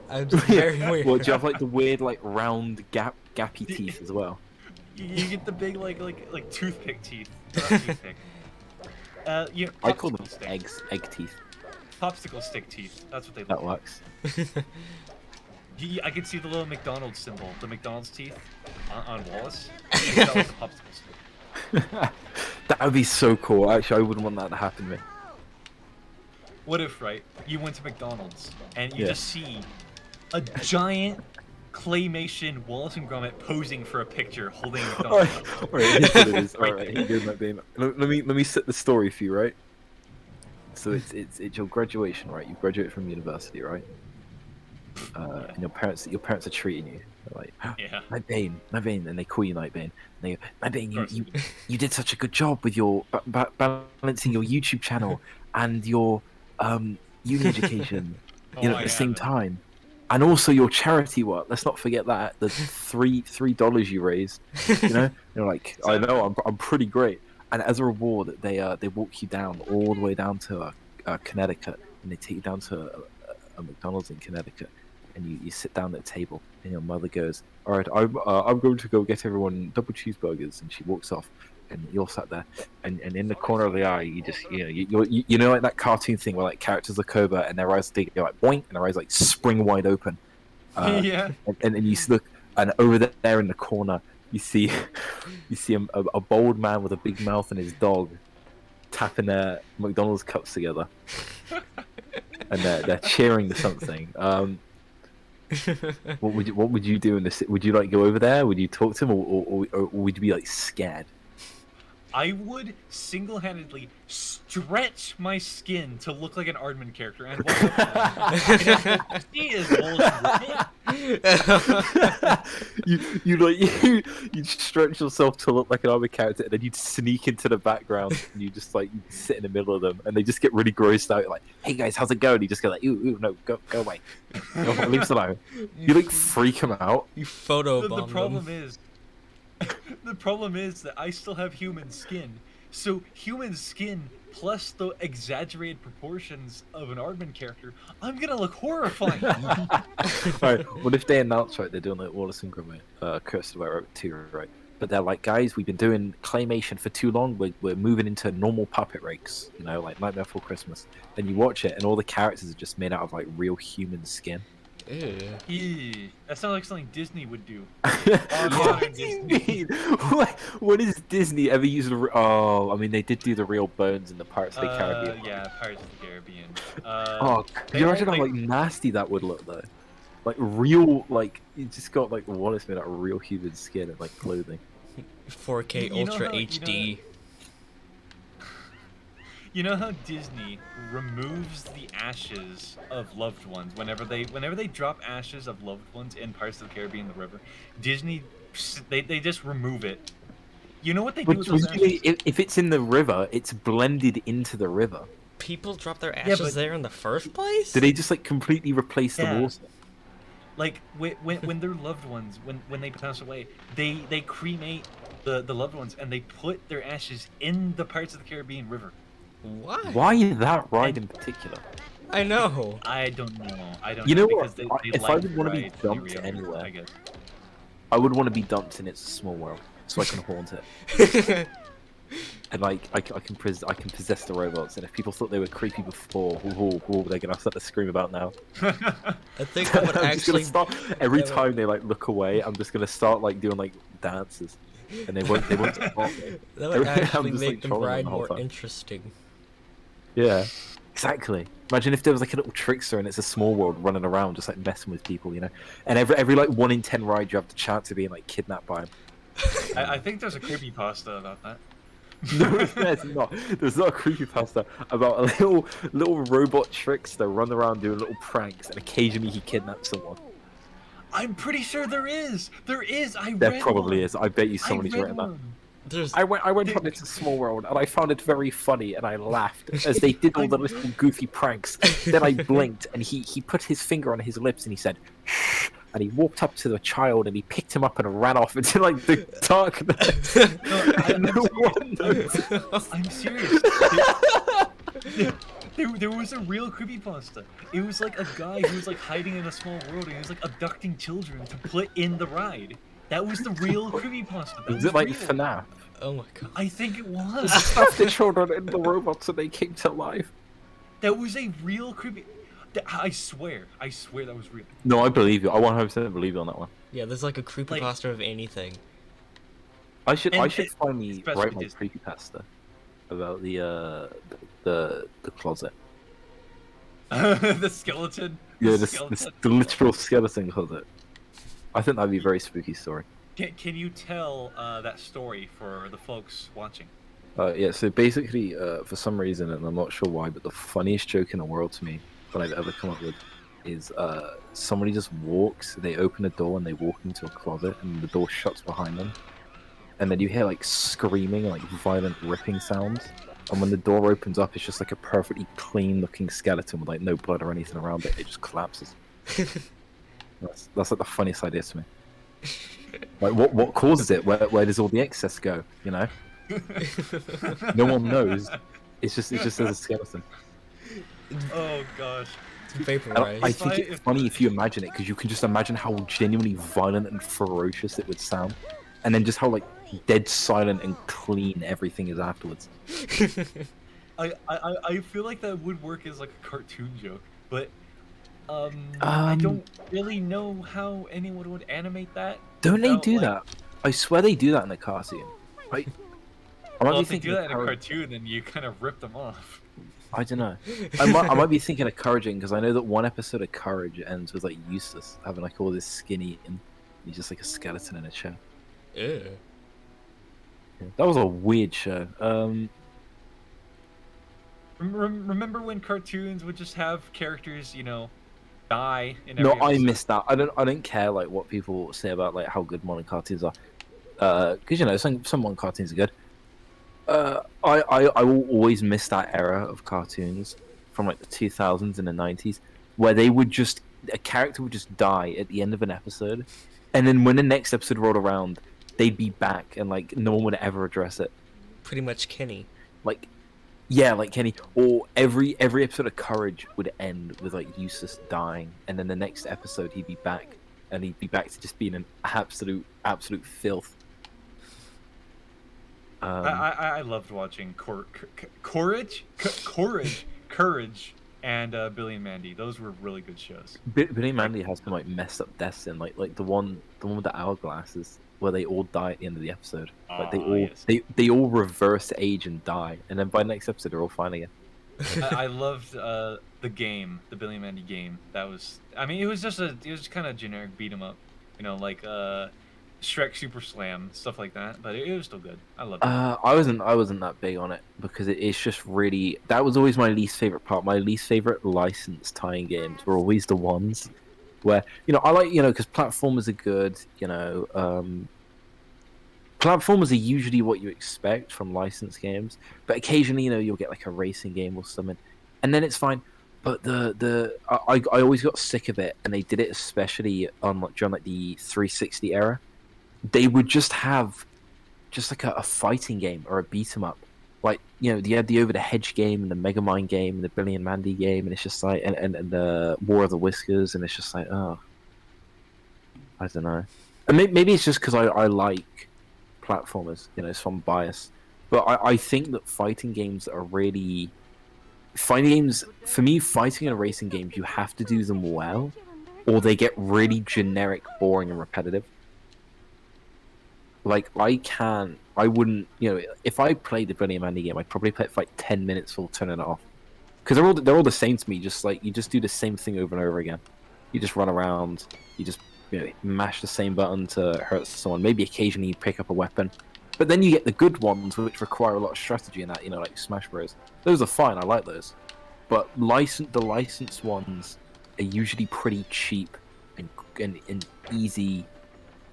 I'm very weird. Well, do you have like the weird like round gappy teeth as well? You get the big like toothpick teeth. Not toothpick. I call them popsicle stick. egg teeth. Popsicle stick teeth. That's what they That look like. works. I can see the little McDonald's symbol, the McDonald's teeth on Wallace. That was a popsicle stick. That would be so cool. Actually, I wouldn't want that to happen to me. What if, right, you went to McDonald's and you Yeah. just see a giant claymation Wallace and Gromit posing for a picture holding a McDonald's. Alright, here's what it is. Right Alright, there. here's my baby. Let me set the story for you, right? So it's your graduation, right? You graduate from university, right? And your parents are treating you. They're like, Yeah. Nightbane, and they call you Nightbane. And they go, Nightbane, course you, they you, you did such a good job with your balancing your YouTube channel and your uni education, Oh, at the same time, and also your charity work. Let's not forget that the $3 you raised. You're like, I know, I'm pretty great. And as a reward, they walk you down all the way down to Connecticut, and they take you down to a McDonald's in Connecticut, and you sit down at a table, and your mother goes, "All right, I'm going to go get everyone double cheeseburgers," and she walks off, and you're sat there, and in the corner of the eye, you just you know like that cartoon thing where like characters look over and their eyes go like boink, and their eyes like spring wide open, Yeah. and you look, and over there in the corner. You see a bold man with a big mouth and his dog tapping their McDonald's cups together, and they're cheering to something. What would you do in this? Would you like go over there? Would you talk to him, or would you be like scared? I would single-handedly stretch my skin to look like an Aardman character and walk up to them. And he is bullshit. You'd stretch yourself to look like an armor character, and then you'd sneak into the background, and you just like you'd sit in the middle of them, and they just get really grossed out. Like, "Hey guys, how's it going?" You just go like, "Ooh, no, go away, leave us alone." You like freak them out. You photobomb The them. problem is, the problem is that I still have human skin. So human skin plus the exaggerated proportions of an Aardman character, I'm gonna look horrifying. Alright, what if they announce, right, they're doing like Wallace and Gromit, Curse of Rope 2, right? but they're like, guys, we've been doing claymation for too long. We're moving into normal puppet rakes, you know, like Nightmare Before Christmas. Then you watch it, and all the characters are just made out of like real human skin. Ew. Eee, that sounds like something Disney would do. Yeah. What do you mean? What has Disney ever used? Oh, I mean, they did do the real bones in the Pirates of the Caribbean. Yeah, Pirates of the Caribbean. Oh, they you all, imagine how like nasty that would look though. Like real, like you just got like Wallace made out of real human skin and like clothing. 4K You know Ultra how- you know HD. You know how Disney removes the ashes of loved ones whenever they drop ashes of loved ones in Pirates of the Caribbean, the river. Disney, they just remove it. You know what they do But with those usually, ashes? if it's in the river, it's blended into the river. People drop their Yeah, ashes but- there in the first place? Do they just like completely replace the Yeah. water? Like when their loved ones, when they pass away, they cremate the loved ones and they put their ashes in the Pirates of the Caribbean river. Why? Why that ride in particular? I know. I don't know. I don't You know know what? because they If I like would wanna be rides in the dumped real anywhere, river, I guess. I would want to be dumped in It's a Small World, so I can haunt it. And like I can possess the robots. And if people thought they were creepy before, they're gonna start to scream about now. I think I would I'm just gonna actually. start every that would- time they like look away. I'm just gonna start like doing like dances, and they won't stop me. That would I'm actually just, make like, the trolling them ride the whole more time. interesting. Yeah, exactly. Imagine if there was like a little trickster and It's a Small World running around just like messing with people, you know. And every like 1 in 10 ride, you have the chance of being like kidnapped by him. I think there's a creepypasta about that. No, there's not. There's not a creepypasta about a little robot trickster running around doing little pranks, and occasionally he kidnaps someone. I'm pretty sure there is. There is. There probably is. I bet you somebody's I read written that. one. There's I went on It's a Small World, and I found it very funny, and I laughed as they did all the little goofy pranks. Then I blinked, and he put his finger on his lips, and he said, "Shh." And he walked up to the child, and he picked him up and ran off into like the darkness. I'm serious. There was a real creepypasta. It was like a guy who was like hiding in a small world and he was like abducting children to put in the ride. That was the real creepypasta. That Was it like real. FNAF? oh my god. I think it was. Stuffed the children in the robots, and they came to life. That was a real creepy. I swear that was real. No, I believe you. I 100% believe you on that one. Yeah, there's like a creepypasta of anything. I should And finally especially write my Disney. creepypasta about the closet. The skeleton. Yeah, the the skeleton. literal skeleton closet. I think that'd be a very spooky story. Can you tell that story for the folks watching? Yeah, so basically, for some reason, and I'm not sure why, but the funniest joke in the world to me that I've ever come up with is somebody just walks, they open a door and they walk into a closet and the door shuts behind them. And then you hear like screaming, like violent ripping sounds. And when the door opens up, it's just like a perfectly clean looking skeleton with like no blood or anything around it. It just collapses. That's like the funniest idea to me. Like what causes it? Where does all the excess go? You know? No one knows. It's just as a skeleton. Oh gosh. And Vaporized. I think it's funny if you imagine it, because you can just imagine how genuinely violent and ferocious it would sound, and then just how like dead silent and clean everything is afterwards. I feel like that would work as like a cartoon joke, but I don't really know how anyone would animate that. Don't they without, do like- that? I swear they do that in the cartoon. I might Well, be if they thinking do that in a of cartoon, then you kind of rip them off. I don't know. I might be thinking of Couraging, because I know that one episode of Courage ends with like Eustace having like all this skinny and he's just like a skeleton in a chair. Ew. Yeah, that was a weird show. Remember when cartoons would just have characters, you know, die in No, every I episode? missed that. I don't care like what people say about like how good modern cartoons are, because you know some modern cartoons are good. I will always miss that era of cartoons from like the 2000s and the 90s, where they would just a character would just die at the end of an episode, and then when the next episode rolled around, they'd be back and like no one would ever address it. Pretty much Kenny. Like, yeah, like Kenny, or every episode of Courage would end with like Eustace dying, and then the next episode he'd be back, and he'd be back to just being an absolute filth. I loved watching Courage, and Billy and Mandy. Those were really good shows. Billy and Like, Mandy has some like messed up deaths in like the one with the hourglasses where they all die at the end of the episode. Like they oh all yes, they all reverse age and die, and then by next episode they're all fine again. I loved the game, the Billy and Mandy game. That was, I mean, it was kind of generic beat 'em up, like Shrek Super Slam, stuff like that. But it was still good. I loved it. I wasn't that big on it because it's just really that was always my least favorite part. My least favorite licensed tying games were always the ones where I like because platformers are good. Platformers are usually what you expect from licensed games, but occasionally you'll get like a racing game or something, and then it's fine. But I always got sick of it, and they did it especially on during like the 360 era. They would just have just like a fighting game or a beat 'em up. Like, you had the Over the Hedge game and the Mega Mind game and the Billy and Mandy game, and it's just like, and the War of the Whiskers, and it's just like, oh, I don't know. And maybe it's just because I like platformers, so I'm biased. But I think that fighting games are really. Fighting games, for me, fighting and racing games, you have to do them well, or they get really generic, boring, and repetitive. Like I wouldn't, if I played the Billy and Mandy game, I'd probably play it for like 10 minutes before turning it off. Because they're all the same to me. Just like you just do the same thing over and over again. You just run around. You just mash the same button to hurt someone. Maybe occasionally you pick up a weapon, but then you get the good ones which require a lot of strategy in that. Like Smash Bros. Those are fine. I like those. But the licensed ones are usually pretty cheap and easy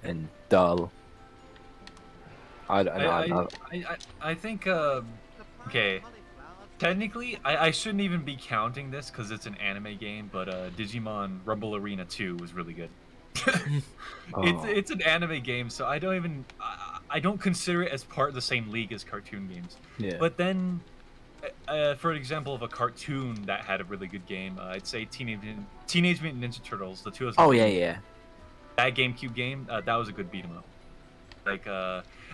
and dull. I don't know. I think okay. Technically, I shouldn't even be counting this because it's an anime game, but Digimon Rumble Arena 2 was really good. It's an anime game, so I don't consider it as part of the same league as cartoon games. Yeah. But then, for an example of a cartoon that had a really good game, I'd say Teenage Mutant Ninja Turtles, the 2000. Oh yeah. That GameCube game, that was a good beat 'em up. Like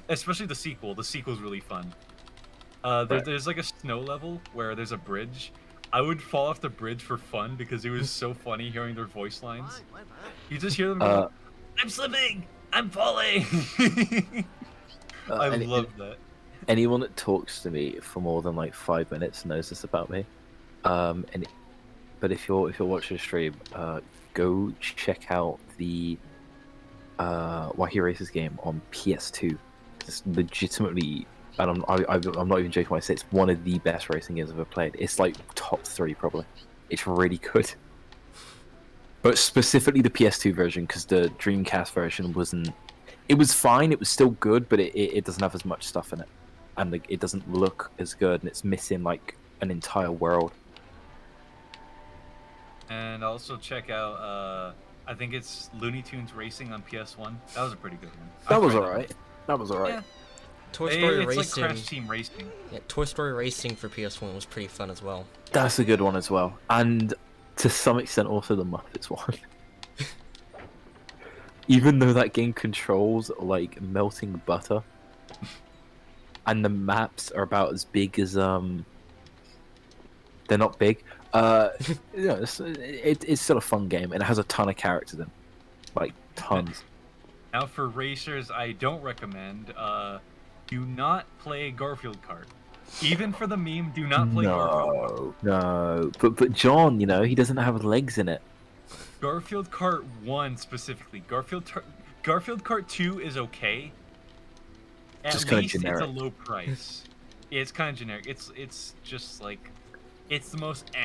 especially the sequel. The sequel's really fun. There's like a snow level where there's a bridge. I would fall off the bridge for fun because it was so funny hearing their voice lines. You just hear them go, "I'm slipping! I'm falling!" I love that. Anyone that talks to me for more than like 5 minutes knows this about me. But if you're watching a stream, go check out the Wacky Races game on PS2. It's legitimately, and I'm not even joking when I say it's one of the best racing games I've ever played. It's like top 3 probably. It's really good. But specifically the PS2 version, because the Dreamcast version wasn't. It was fine. It was still good, but it doesn't have as much stuff in it, and it doesn't look as good, and it's missing like an entire world. And also check out I think it's Looney Tunes Racing on PS1. That was a pretty good one. That was alright. That was alright. Yeah. Toy Story It's Racing. like Crash Team Racing. Yeah, Toy Story Racing for PS1 was pretty fun as well. That's a good one as well, and to some extent also the Muppets one. Even though that game controls like melting butter, and the maps are about as big as they're not big. It's still a fun game, and it has a ton of characters in, like tons. Now for racers, I don't recommend. Do not play Garfield Kart. Even for the meme, do not play Garfield Kart. No, but John, he doesn't have legs in it. Garfield Kart 1 specifically. Garfield Kart 2 is okay. At Just kinda least generic. it's a low price. It's kind of generic. It's just like, it's the most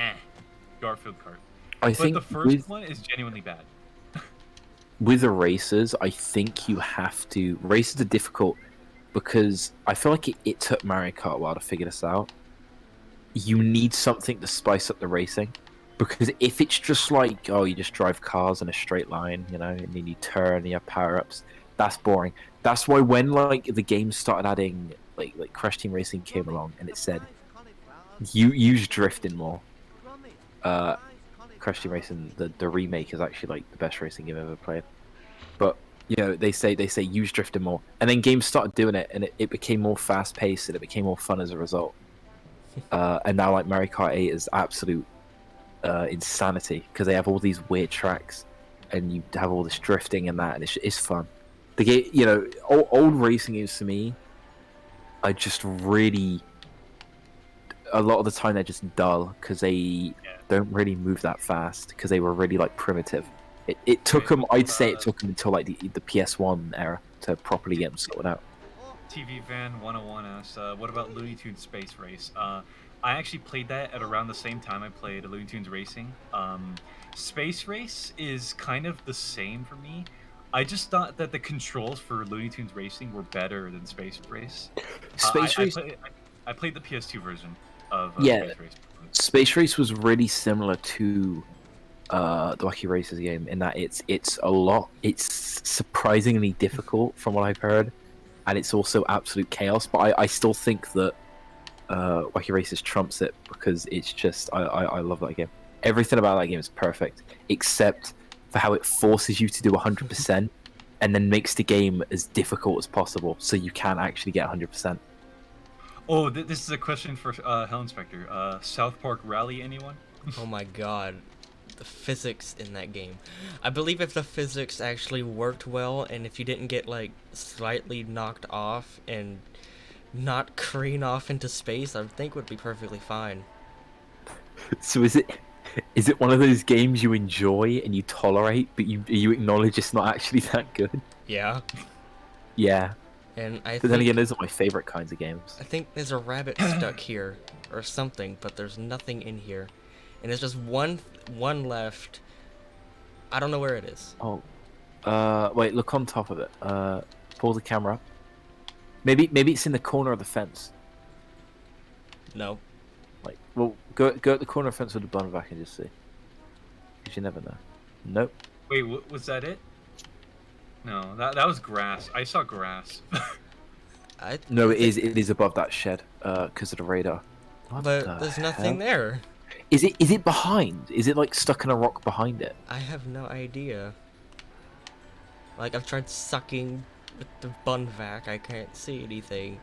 Garfield Kart. I But think the first one is genuinely bad. with the races, I think you have to. Races are difficult because I feel like it took Mario Kart a while to figure this out. You need something to spice up the racing. Because if it's just like, oh, you just drive cars in a straight line, and then you turn and you have power-ups, that's boring. That's why when like the game started adding like Crash Team Racing came along and it said you use drifting more. Crash Team Racing, the remake is actually like the best racing game I've ever played. But they say use drifting more, and then games started doing it, and it became more fast paced, and it became more fun as a result. And now like Mario Kart 8 is absolute insanity because they have all these weird tracks, and you have all this drifting and that, and it's fun. The game, old racing games to me, I just really, a lot of the time they're just dull because they don't really move that fast because they were really like primitive. It took them, I'd say it took them until like the PS1 era to properly get them sorted out. TV Van 101 asks, what about Looney Tunes Space Race? I actually played that at around the same time I played Looney Tunes Racing. Space Race is kind of the same for me. I just thought that the controls for Looney Tunes Racing were better than Space Race. Space Race. I played the PS2 version of Space Race. Space Race was really similar to the Wacky Races game in that it's surprisingly difficult from what I've heard, and it's also absolute chaos. But I still think that Wacky Races trumps it because it's just I love that game. Everything about that game is perfect except for how it forces you to do 100% and then makes the game as difficult as possible so you can actually get 100%. Oh, this is a question for Hell Inspector. South Park Rally, anyone? Oh my god. The physics in that game. I believe if the physics actually worked well and if you didn't get like slightly knocked off and not careen off into space, I think would be perfectly fine. So is it one of those games you enjoy and you tolerate, but you acknowledge it's not actually that good? Yeah. Yeah. And But then again, those are my favorite kinds of games. I think there's a rabbit stuck here or something, but there's nothing in here. And there's just one left. I don't know where it is. Oh. Wait, look on top of it. Pull the camera up. Maybe it's in the corner of the fence. No. Like, well, go at the corner of the fence with the button back and just see. Because you never know. Nope. Wait, was that it? No, that was grass. I saw grass. No, it is above that shed. Because of the radar. What but there's nothing there. Is it behind? Is it like stuck in a rock behind it? I have no idea. Like I've tried sucking with the bun vac, I can't see anything.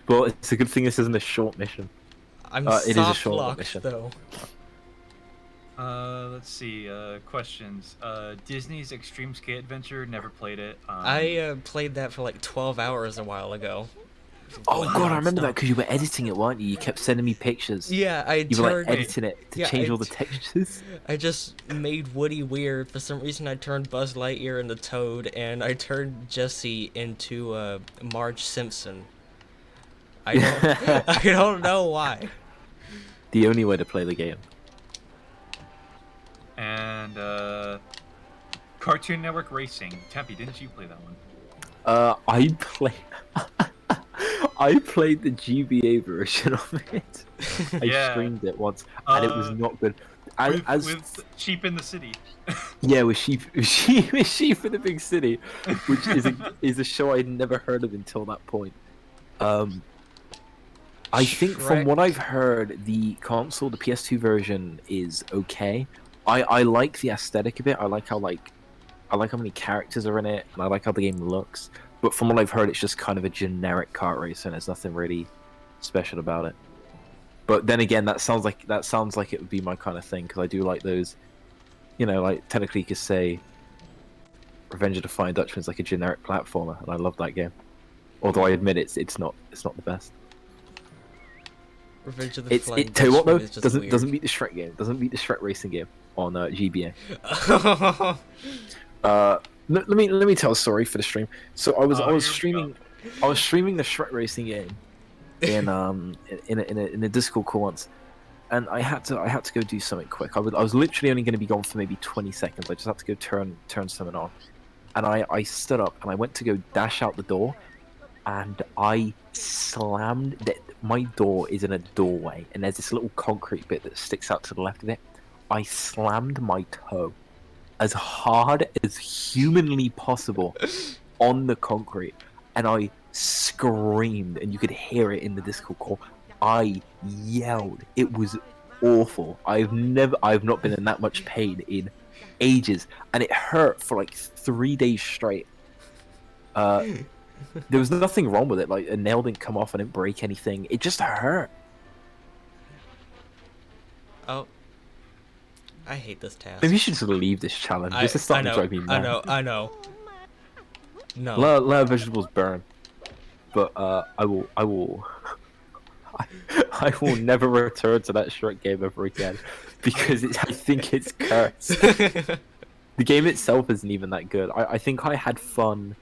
Well, it's a good thing this isn't a short mission. I'm it is a soft short locked mission. though. Let's see. Questions. Disney's Extreme Skate Adventure. Never played it. I played that for like 12 hours a while ago. Oh god, I remember that because you were editing it, weren't you? You kept sending me pictures. Yeah, You were like editing it to change all the textures. textures. I just made Woody weird. For some reason, I turned Buzz Lightyear into Toad, and I turned Jessie into Marge Simpson. I don't know why. The only way to play the game. And Cartoon Network Racing. Tempe, didn't you play that one? I played the GBA version of it. I streamed it once, and it was not good. With Sheep in the City. Yeah, with sheep in the big city, which is a show I'd never heard of until that point. I think from what I've heard, the console, the PS2 version, is okay. I like the aesthetic of it. I like how many characters are in it, and I like how the game looks. But from what I've heard, it's just kind of a generic kart racer, and there's nothing really special about it. But then again, that sounds like it would be my kind of thing because I do like those. Like technically, you could say Revenge of the Flying Dutchman is like a generic platformer, and I love that game. Although I admit it's not the best. Revenge of the Flying Tell you what though, Dutchman doesn't beat the Shrek game. Doesn't beat the Shrek racing game on GBA. Let me tell a story for the stream. So I was streaming the Shrek racing game in a Discord call once, and I had to go do something quick. I was literally only going to be gone for maybe 20 seconds. I just had to go turn something on, and I stood up and I went to go dash out the door, and I slammed my door is in a doorway, and there's this little concrete bit that sticks out to the left of it. I slammed my toe as hard as humanly possible on the concrete, and I screamed, and you could hear it in the Discord call. I yelled. It was awful. I've not been in that much pain in ages, and it hurt for like 3 days straight. There was nothing wrong with it. Like a nail didn't come off, I didn't break anything. It just hurt. Oh. I hate this task. Maybe you should just leave this challenge. This is starting to drive me mad. I know. No. Let vegetables burn. But I will I will never return to that Shrek game ever again because I think it's cursed. The game itself isn't even that good. I think I had fun.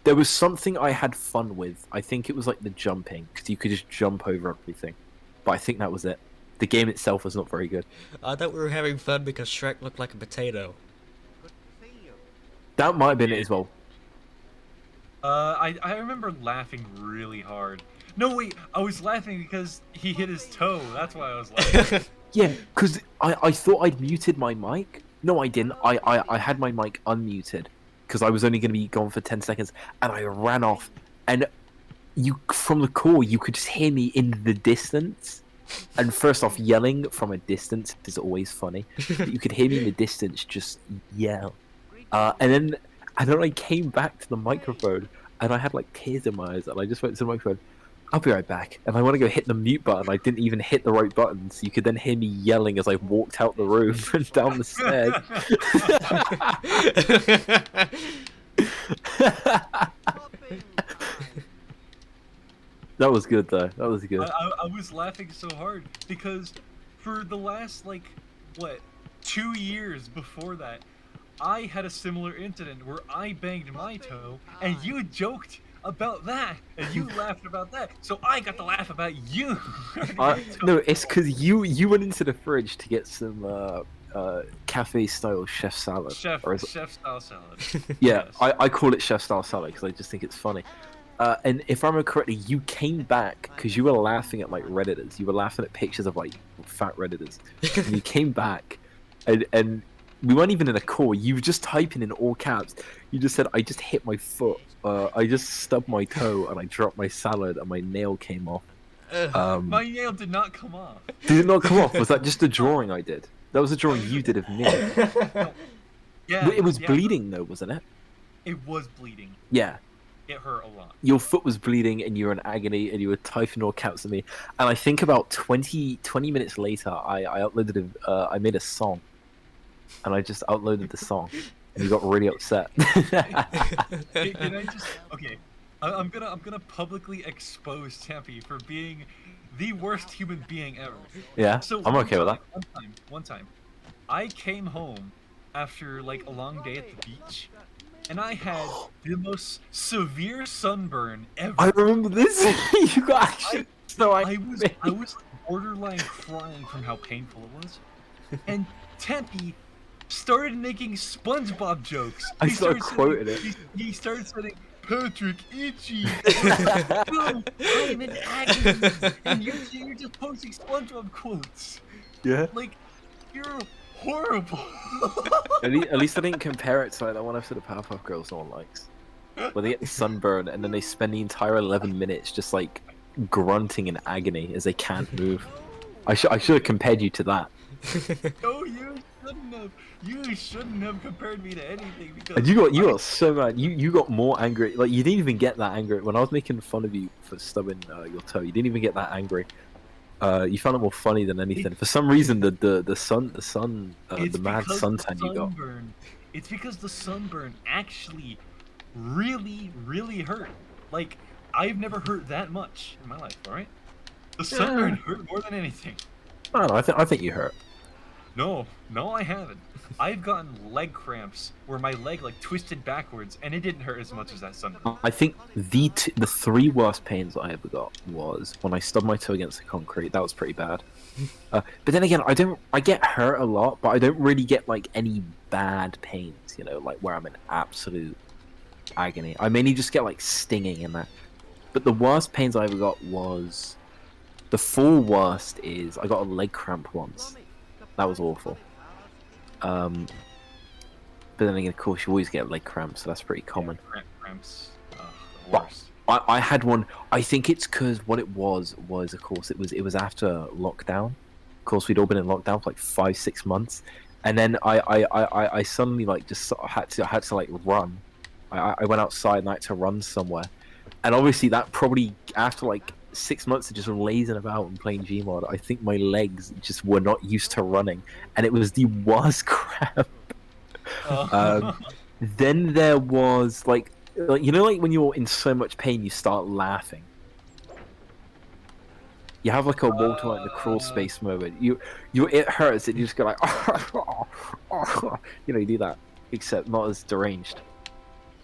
There was something I had fun with. I think it was like the jumping, because you could just jump over everything. But I think that was it. The game itself was not very good. I thought we were having fun because Shrek looked like a potato. That might have been it as well. I remember laughing really hard. No, wait, I was laughing because he hit his toe. That's why I was laughing. Yeah, because I thought I'd muted my mic. No, I didn't. I had my mic unmuted because I was only going to be gone for 10 seconds, and I ran off. And from the call, you could just hear me in the distance. And first off, yelling from a distance is always funny. But you could hear me in the distance just yell. And then I came back to the microphone, and I had like tears in my eyes, and I just went to the microphone. I'll be right back. And I want to go hit the mute button. I didn't even hit the right button, so you could then hear me yelling as I walked out the room and down the stairs. That was good, though. That was good. I was laughing so hard because for the last, 2 years before that, I had a similar incident where I banged my toe, and you joked about that, and you laughed about that, so I got to laugh about you. No, it's because you went into the fridge to get some cafe-style chef salad. Chef-style salad. Yeah, Yes. I call it chef-style salad because I just think it's funny. And if I remember correctly, you came back because you were laughing at like Redditors. You were laughing at pictures of like fat Redditors. And you came back, and we weren't even in a call. You were just typing in all caps. You just said, "I just hit my foot. I just stubbed my toe, and I dropped my salad, and my nail came off." My nail did not come off. Did it not come off? Was that just a drawing I did? That was a drawing you did of me. Yeah, It was bleeding though, wasn't it? It was bleeding. Yeah. It hurt a lot. Your foot was bleeding and you were in agony and you were typing all caps at me. And I think about 20 minutes later, I uploaded I made a song. And I just uploaded the song. And you got really upset. Can I just... Okay. I'm gonna publicly expose Tempe for being the worst human being ever. Yeah, So I'm okay with that. One time, I came home after a long day at the beach, and I had the most severe sunburn ever. I remember this. You got actually I was borderline crying from how painful it was. And Tempe started making SpongeBob jokes. I started quoting it. He started saying, "Patrick, itchy." No, I'm in agony. And you're just posting SpongeBob quotes. Yeah. You're horrible. At least I didn't compare it to that one episode of Powerpuff Girls no one likes. Where they get the sunburn and then they spend the entire 11 minutes just grunting in agony as they can't move. I should have compared you to that. No, you shouldn't have. You shouldn't have compared me to anything because And you got so mad. You got more angry. You didn't even get that angry when I was making fun of you for stubbing your toe. You didn't even get that angry. You found it more funny than anything. For some reason, the mad suntan you got. It's because the sunburn actually really, really hurt. I've never hurt that much in my life. All right, the sunburn hurt more than anything. I don't know. I think you hurt. No, I haven't. I've gotten leg cramps where my leg twisted backwards, and it didn't hurt as much as that sunburn. I think the three worst pains I ever got was when I stubbed my toe against the concrete. That was pretty bad. But then again, I get hurt a lot, but I don't really get any bad pains. Where I'm in absolute agony. I mainly just get stinging in that. But the worst pains I ever got was the four worst is I got a leg cramp once. That was awful. But then again, of course, you always get leg cramps, so that's pretty common. Yeah, cramps, the worst. I had one. I think it's because what it was of course it was after lockdown. Of course, we'd all been in lockdown for 5-6 months, and then I suddenly like just sort of had to like run. I went outside and I had to run somewhere, and obviously that probably after like 6 months of just lazing about and playing Gmod, I think my legs just were not used to running, and it was the worst crap. Oh. Then there was like you know, like when you're in so much pain you start laughing. You have like a Walter like the crawl space moment. You it hurts and you just go like you know, you do that, except not as deranged.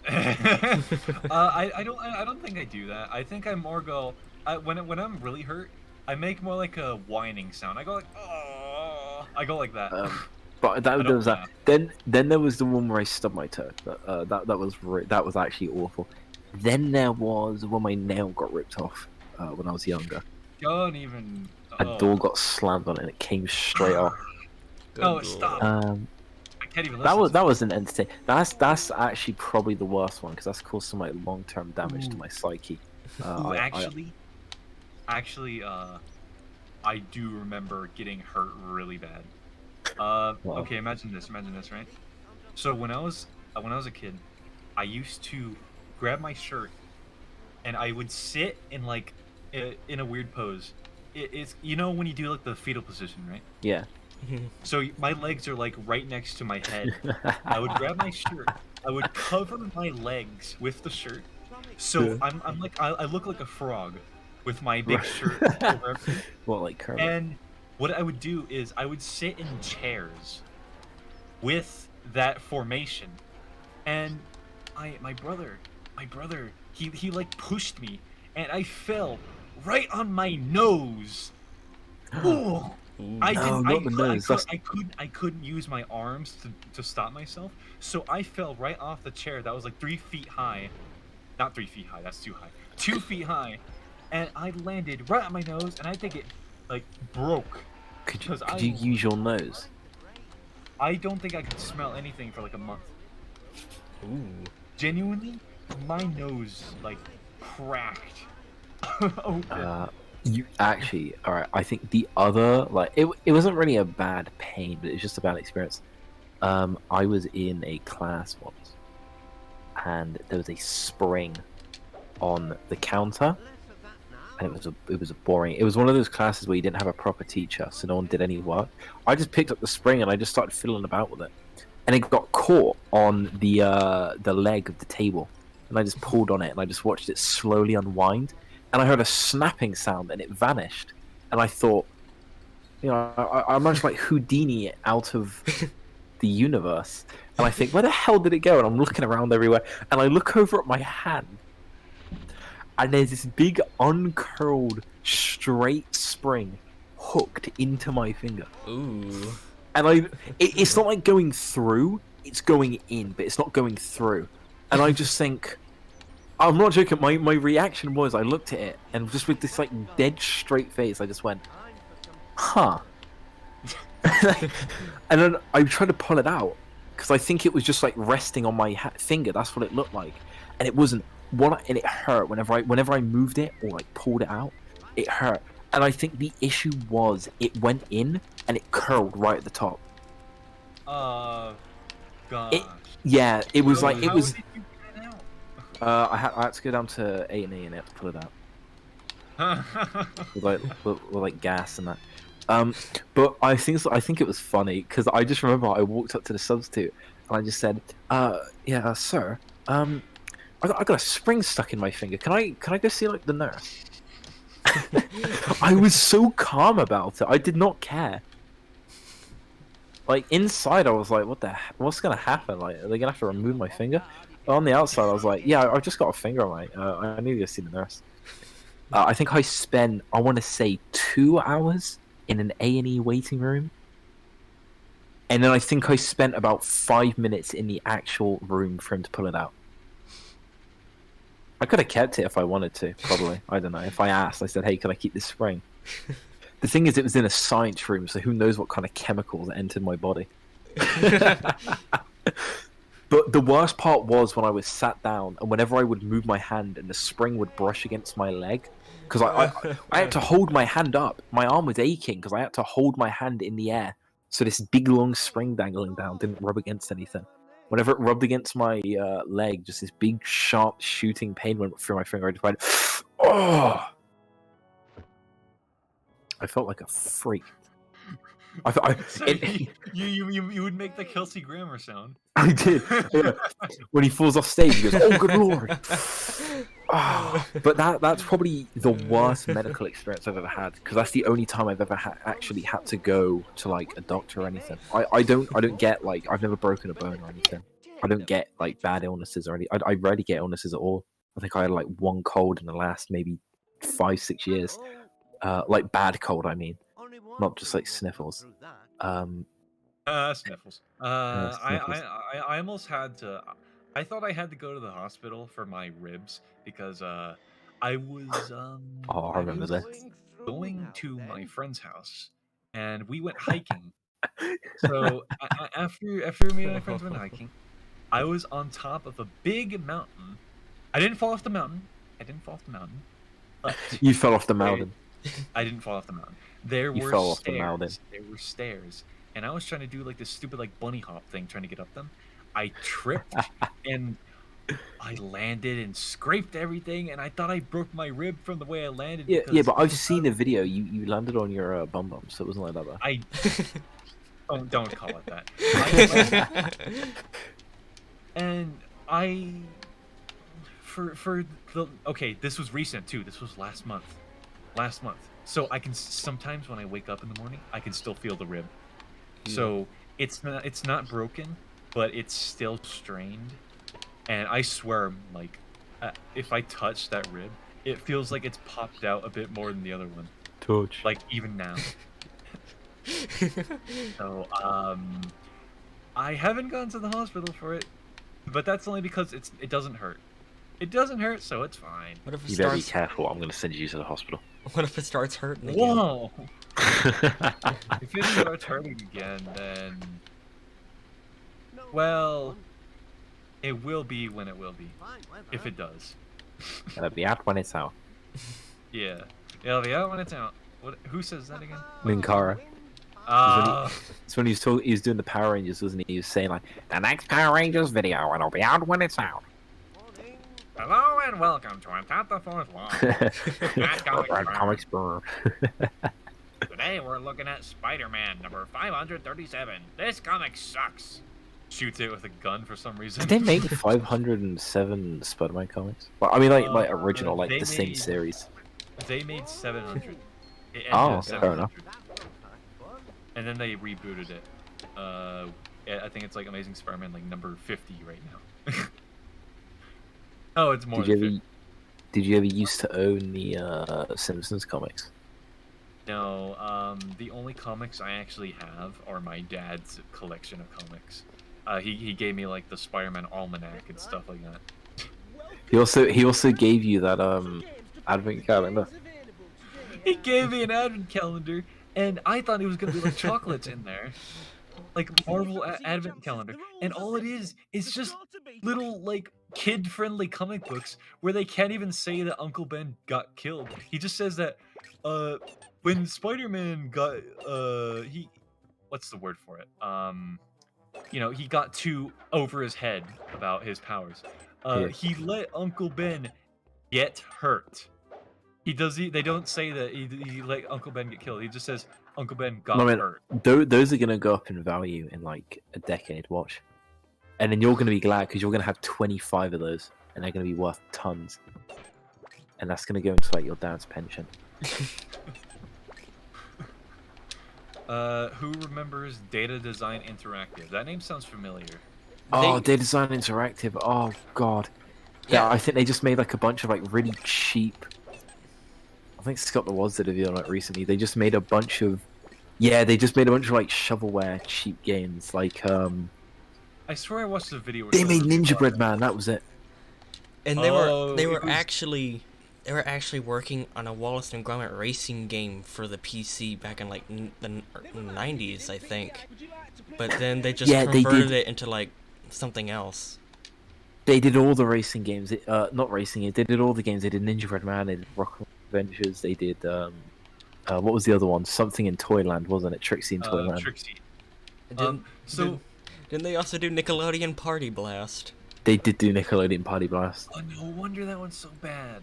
I don't think I do that. I think I more go when I'm really hurt, I make more like a whining sound. I go like oh, I go like that. But I there don't was that. laugh. Then there was the one where I stubbed my toe. That was actually awful. Then there was when my nail got ripped off when I was younger. Don't even. A door got slammed on it and it came straight off. Good Oh, lord. stop! I can't even listen. That was an entertaining. That's actually probably the worst one because that's caused some like long-term damage to my psyche. Ooh, actually, I do remember getting hurt really bad. Okay, imagine this, right? So when I was a kid, I used to grab my shirt, and I would sit in like in a weird pose. It's you know when you do like the fetal position, right? Yeah. So my legs are like right next to my head. I would grab my shirt. I would cover my legs with the shirt. So Yeah. I'm like I look like a frog with my big shirt over everything. Well, like Kermit. And what I would do is I would sit in chairs with that formation. And my brother, he like pushed me and I fell right on my nose. Ooh. I No, didn't. not the nose. That's... I couldn't use my arms to stop myself, so I fell right off the chair that was like 3 feet high, not 3 feet high. That's too high. 2 feet high, and I landed right on my nose, and I think it like broke. Could I- you use your nose? I don't think I could smell anything for like a month. Ooh. Genuinely, my nose like cracked open. You actually, all right. I think the other like it wasn't really a bad pain, but it was just a bad experience. I was in a class once, and there was a spring on the counter, and it was a boring. It was one of those classes where you didn't have a proper teacher, so no one did any work. I just picked up the spring and I just started fiddling about with it, and it got caught on the leg of the table, and I just pulled on it and I just watched it slowly unwind. And I heard a snapping sound, and it vanished. And I thought, you know, I'm just like Houdini out of the universe. And I think, where the hell did it go? And I'm looking around everywhere, and I look over at my hand, and there's this big uncurled straight spring hooked into my finger. Ooh. And it's not like going through; it's going in, but it's not going through. And I just think. I'm not joking. My reaction was I looked at it and just with this like dead straight face, I just went, "Huh." And then I tried to pull it out because I think it was just like resting on my finger. That's what it looked like, and it wasn't. And it hurt whenever I moved it or like pulled it out. It hurt, and I think the issue was it went in and it curled right at the top. Gosh. It was like it was. How did you get it out? I had to go down to A&E and have to pull it out with like gas and that. But I think it was funny because I just remember I walked up to the substitute and I just said, yeah, sir, I got a spring stuck in my finger. Can I go see like the nurse?" I was so calm about it. I did not care. Like inside, I was like, what's gonna happen? Like, are they gonna have to remove my finger? But on the outside, I was like, yeah, I've just got a finger on my. I need to go see the nurse. I think I spent, I want to say, 2 hours in an A&E waiting room, and then I think I spent about 5 minutes in the actual room for him to pull it out. I could have kept it if I wanted to, probably. I don't know. If I asked, I said, "Hey, can I keep this spring?" The thing is, it was in a science room, so who knows what kind of chemicals entered my body. But the worst part was when I was sat down, and whenever I would move my hand and the spring would brush against my leg, because I had to hold my hand up. My arm was aching because I had to hold my hand in the air So this big long spring dangling down didn't rub against anything. Whenever it rubbed against my leg, just this big sharp shooting pain went through my finger. I just went, oh! I felt like a freak. So you would make the Kelsey Grammer sound. I did. Yeah. When he falls off stage, he goes, "Oh, good lord!" Ah, but that's probably the worst medical experience I've ever had, because that's the only time I've ever actually had to go to like a doctor or anything. I don't get like I've never broken a bone or anything. I don't get like bad illnesses or anything. I rarely get illnesses at all. I think I had like one cold in the last maybe 5-6 years. Like bad cold, I mean, not just like sniffles. Sniffles. Sniffles. I almost had to. I thought I had to go to the hospital for my ribs because I was Oh, I remember was this. going to my friend's house and we went hiking. So after me and my friends went hiking, I was on top of a big mountain. I didn't fall off the mountain. But You fell off the mountain. I didn't fall off the mountain. There You were fell off the stairs. mountain. There were stairs, and I was trying to do like this stupid like bunny hop thing, trying to get up them. I tripped and I landed and scraped everything, and I thought I broke my rib from the way I landed. Yeah, because but I've seen the video. You landed on your bum bum, so it wasn't like that bad. I don't call it that. And I for the okay, this was recent too. This was last month. So I can sometimes when I wake up in the morning, I can still feel the rib. So it's not broken, but it's still strained. And I swear, like, if I touch that rib, it feels like it's popped out a bit more than the other one. Touch. Like even now. So I haven't gone to the hospital for it, but that's only because it doesn't hurt. It doesn't hurt, so it's fine. What if it You better be starts? careful. I'm gonna send you to the hospital. What if it starts hurting again? Whoa! If it starts hurting again, then well, it will be when it will be, if it does. It'll be out when it's out. Yeah, it'll be out when it's out. What? Who says that again? Minkara. It's when he was doing the Power Rangers, wasn't he? He was saying like, the next Power Rangers video, and it'll be out when it's out. Hello and welcome to Untap the Fourth Wall. At Comics Burr. Today we're looking at Spider-Man number 537. This comic sucks. Shoots it with a gun for some reason. Did they make 507 Spider-Man comics? Well, I mean, like original, like the same series. They made 700. It ended Oh, at fair enough. And then they rebooted it. I think it's like Amazing Spider-Man like number 50 right now. Oh, it's more than 50. Did you ever used to own the Simpsons comics? No, the only comics I actually have are my dad's collection of comics. He gave me like the Spider-Man almanac and stuff like that. He also gave you that advent calendar. He gave me an advent calendar, and I thought it was gonna be like chocolates in there, like Marvel advent calendar, and all it is just little like kid-friendly comic books where they can't even say that Uncle Ben got killed. He just says that when Spider-Man got what's the word for it? He got too over his head about his powers. He let Uncle Ben get hurt. They don't say that he let Uncle Ben get killed. He just says Uncle Ben got hurt. Those are gonna go up in value in like a decade. Watch. And then you're going to be glad because you're going to have 25 of those, and they're going to be worth tons. And that's going to go into like your dad's pension. Who remembers Data Design Interactive? That name sounds familiar. Oh, Data Design Interactive. Oh god. Yeah, I think they just made like a bunch of like really cheap. I think Scott the Was did a video on it recently. They just made a bunch of. Yeah, they just made a bunch of like shovelware cheap games like I swear I watched the video. They made Ninja Bread Man. That was it. And they were actually working on a Wallace and Gromit racing game for the PC back in like the 90s, I think. But then they just converted it into like something else. They did all the racing games. Not racing. They did all the games. They did Ninja Bread Man. They did Rock Adventures. They did what was the other one? Something in Toyland, wasn't it? Trixie in Toyland. Trixie. Didn't, So didn't they also do Nickelodeon Party Blast? They did do Nickelodeon Party Blast. oh, no wonder that one's so bad.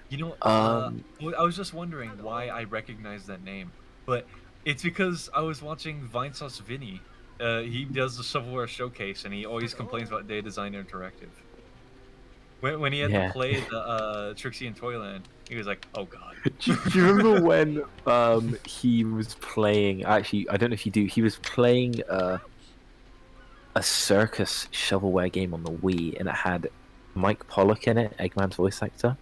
You know, Um, I was just wondering why I recognized that name, but it's because I was watching Vinesauce Vinny. He does the shovelware showcase, and he always complains about Day Designer Interactive. When he had Yeah. to play the Trixie and Toyland, he was like, "Oh God." do you remember when he was playing? Actually, I don't know if you do. He was playing a circus shovelware game on the Wii, and it had Mike Pollock in it, Eggman's voice actor.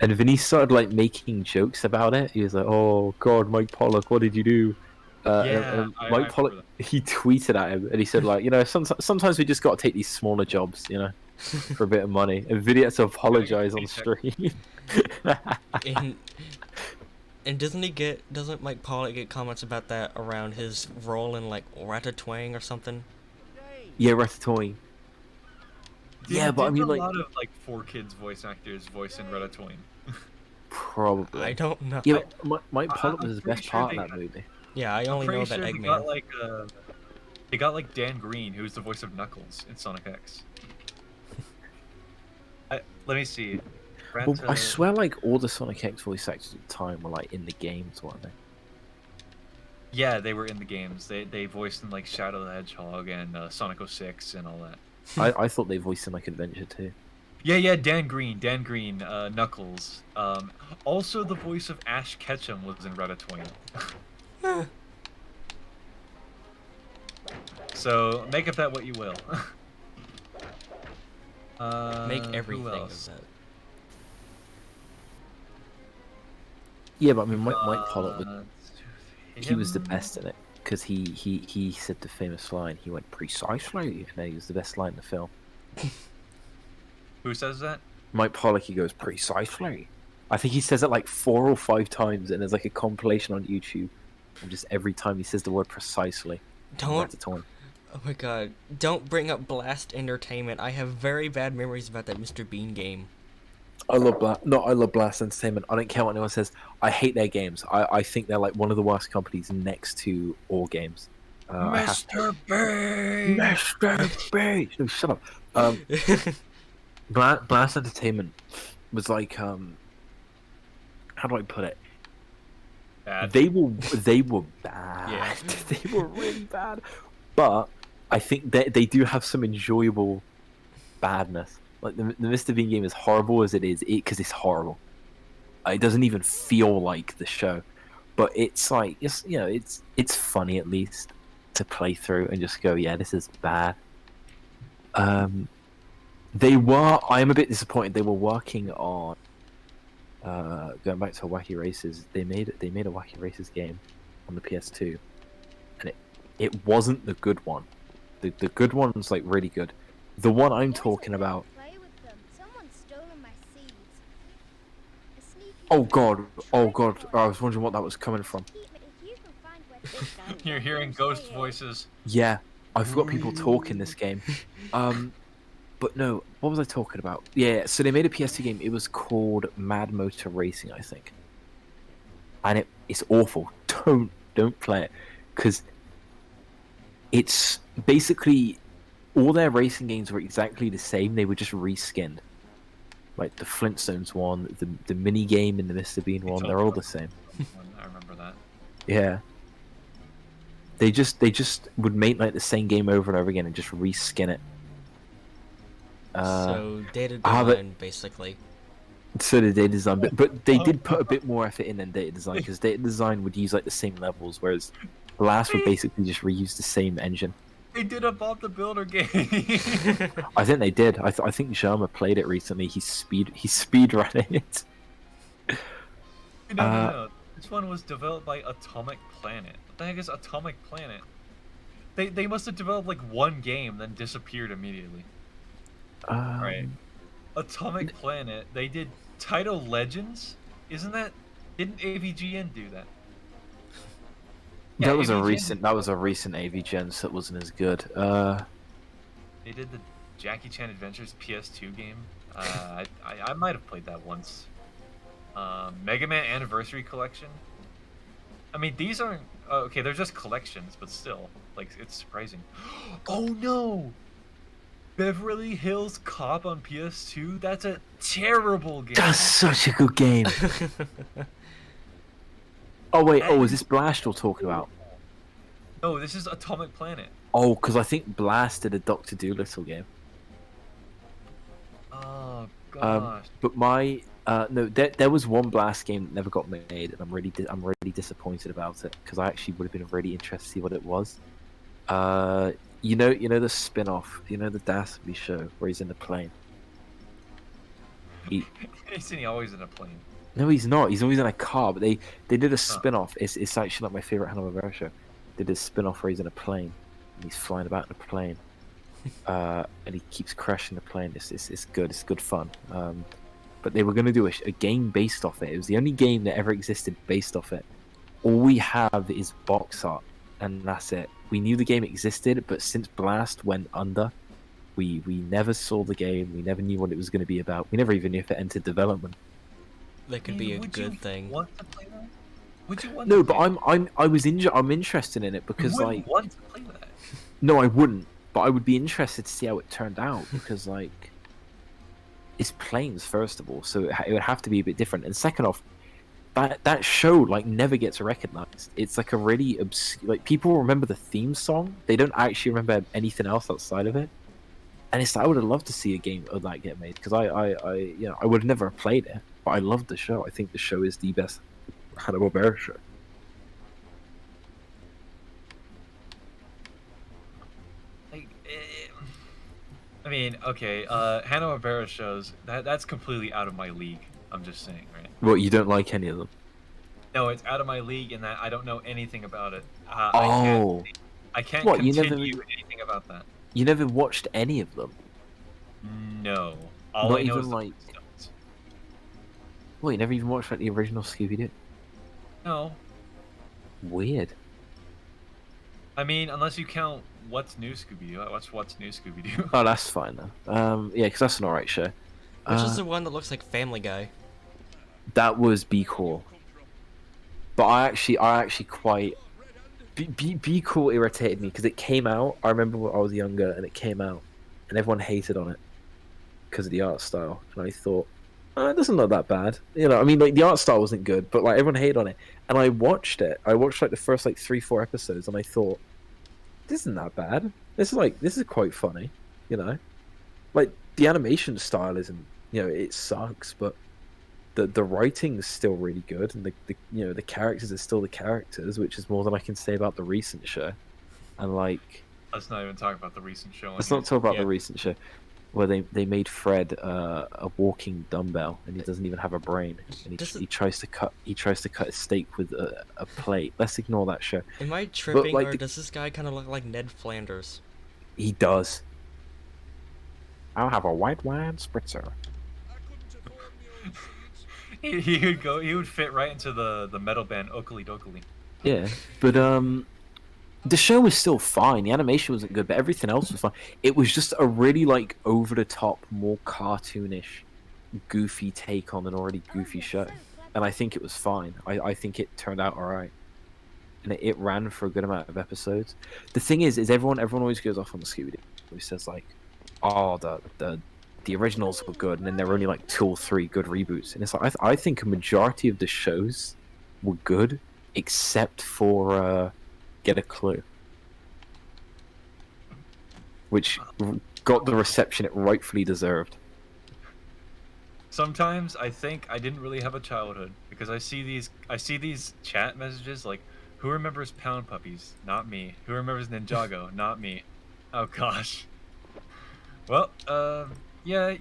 And Vinny started like making jokes about it. He was like, "Oh God, Mike Pollock, what did you do?" Yeah, And I Mike Pollock, remember he tweeted at him, and he said, like, sometimes we just got to take these smaller jobs, for a bit of money. And Vinny had to apologize on stream. And doesn't Mike Pollock get comments about that around his role in like Ratatouille or something? Yeah, Ratatouille. Yeah, but I did mean, a like, lot of like 4Kids voice actors voice in Ratatouille. probably. I don't know. Yeah, but Mike I- Pollock I'm was the pretty best sure part they of that got- movie. Yeah, I only I'm know pretty about sure they got Eggman. like they got like Dan Green, who's the voice of Knuckles in Sonic X. Let me see. Well, I swear, like, all the Sonic X voice actors at the time were like in the games, weren't they? Yeah, they were in the games. They voiced in like Shadow the Hedgehog and Sonic 06 and all that. I thought they voiced in like Adventure too. Yeah, Dan Green, Knuckles. Also the voice of Ash Ketchum was in Ratatouille. So make of that what you will. Make who everything of else? that. Yeah, but I mean, Mike Pollock was he was the him- best in it because he said the famous line. He went precisely, and then he was the best line in the film. Who says that? Mike Pollock, he goes precisely. I think he says it like 4 or 5 times, and there's like a compilation on YouTube, and just every time he says the word precisely. Don't. Ratatouille. Oh my god. Don't bring up Blast Entertainment. I have very bad memories about that Mr. Bean game. I love Blast. No, I love Blast Entertainment. I don't care what anyone says. I hate their games. I think they're like one of the worst companies next to all games. Mr. Bean! Mr. Bean! No, shut up. Blast Entertainment was like how do I put it? Bad. They were bad. Yeah. They were really bad. But I think they do have some enjoyable badness. Like the Mr. Bean game, as horrible as it is, because it's horrible. It doesn't even feel like the show, but it's like it's funny at least to play through and just go, yeah, this is bad. I'm a bit disappointed. They were working on going back to Wacky Races. They made a Wacky Races game on the PS2, and it wasn't the good one. The good one's like really good. The one I'm talking about. Oh god! I was wondering what that was coming from. You're hearing ghost voices. Yeah, I've got people talk in this game. But no, what was I talking about? Yeah, so they made a PS2 game. It was called Mad Motor Racing, I think. And it's awful. Don't play it, because it's basically all their racing games were exactly the same. They were just reskinned. Like the Flintstones one, the mini game in the Mr. Bean one, they're all the same. I remember that. Yeah. They just would make like the same game over and over again and just reskin it. So data but- design, basically. So the data design, but they did put a bit more effort in than data design, because data design would use like the same levels, whereas Blast would basically just reuse the same engine. They did a Bob the Builder game. I think they did. I think Sharma played it recently. He's speed running it. No. This one was developed by Atomic Planet. What the heck is Atomic Planet? They must have developed like one game, then disappeared immediately. Right. Atomic Planet. They did Title Legends. Didn't AVGN do that? Yeah, that was a AVGN recent AV gens that wasn't as good. They did the Jackie Chan Adventures PS2 game. I might have played that once. Mega Man Anniversary Collection. I mean, these aren't okay. They're just collections, but still. Like, it's surprising. Oh no! Beverly Hills Cop on PS2? That's a terrible game. That's such a good game. Oh wait, oh, is this Blast you're talking about? No, this is Atomic Planet. Oh, because I think Blast did a Doctor Dolittle game. Oh gosh. But my no, there was one Blast game that never got made, and I'm really disappointed about it because I actually would have been really interested to see what it was. You know the spin-off, you know the Dasby show where he's in the plane. Isn't he always in a plane? No, he's not. He's always in a car. But they did a spin-off. It's actually like my favorite Hanna-Barbera show. They did a spin-off where he's in a plane, and he's flying about in a plane, and he keeps crashing the plane. It's good. It's good fun. But they were gonna do a game based off it. It was the only game that ever existed based off it. All we have is box art, and that's it. We knew the game existed, but since Blast went under, we never saw the game. We never knew what it was going to be about. We never even knew if it entered development. That could be a good thing. Want to play that? Would you want No, to but I'm interested in it because you like want to play that. no, I wouldn't. But I would be interested to see how it turned out because like it's planes first of all, so it would have to be a bit different. And second off, that show like never gets recognized. It's like a really like people remember the theme song. They don't actually remember anything else outside of it. And it's like, I would have loved to see a game of that get made because I would have never played it, but I loved the show. I think the show is the best Hanna-Barbera show. Like, I mean, okay, Hanna-Barbera shows that's completely out of my league. I'm just saying, right? Well, you don't like any of them? No, it's out of my league in that I don't know anything about it. Oh, I can't What, you continue never- anything about that. you never watched any of them? No. All Not I know even is the like- Flintstones. Well, you never even watched like the original Scooby-Doo? No. Weird. I mean, unless you count What's New Scooby-Doo. I watched What's New Scooby-Doo. Oh, that's fine then. Yeah, because that's an alright show. Which is the one that looks like Family Guy? That was Be Cool. But I actually quite Be Cool irritated me because it came out. I remember when I was younger and it came out, and everyone hated on it because of the art style. And I thought, oh, it doesn't look that bad. You know, I mean, like the art style wasn't good, but like everyone hated on it. And I watched it. I watched like the first like 3-4 episodes, and I thought, this isn't that bad. This is quite funny. You know, like the animation style isn't. You know, it sucks, but the writing is still really good, and the characters are still the characters, which is more than I can say about the recent show. And like, Let's not even talk about the recent show. let's not talk about the recent show where they made Fred a walking dumbbell, and he doesn't even have a brain, and he tries to cut a steak with a plate. Let's ignore that show. Am I tripping, like or does this guy kind of look like Ned Flanders? He does. I'll have a white wine spritzer. He would fit right into the metal band Oakley Dokley. Yeah, but the show was still fine. The animation wasn't good, but everything else was fine. It was just a really like over the top, more cartoonish, goofy take on an already goofy show, and I think it was fine. I think it turned out alright, and it ran for a good amount of episodes. The thing is everyone always goes off on the Scooby-Doo. He says like, oh, the originals were good, and then there were only like 2 or 3 good reboots. And it's like I think a majority of the shows were good, except for Get a Clue, which got the reception it rightfully deserved. Sometimes I think I didn't really have a childhood because I see these chat messages like, who remembers Pound Puppies? Not me. Who remembers Ninjago? Not me. Oh gosh. Well, yeah.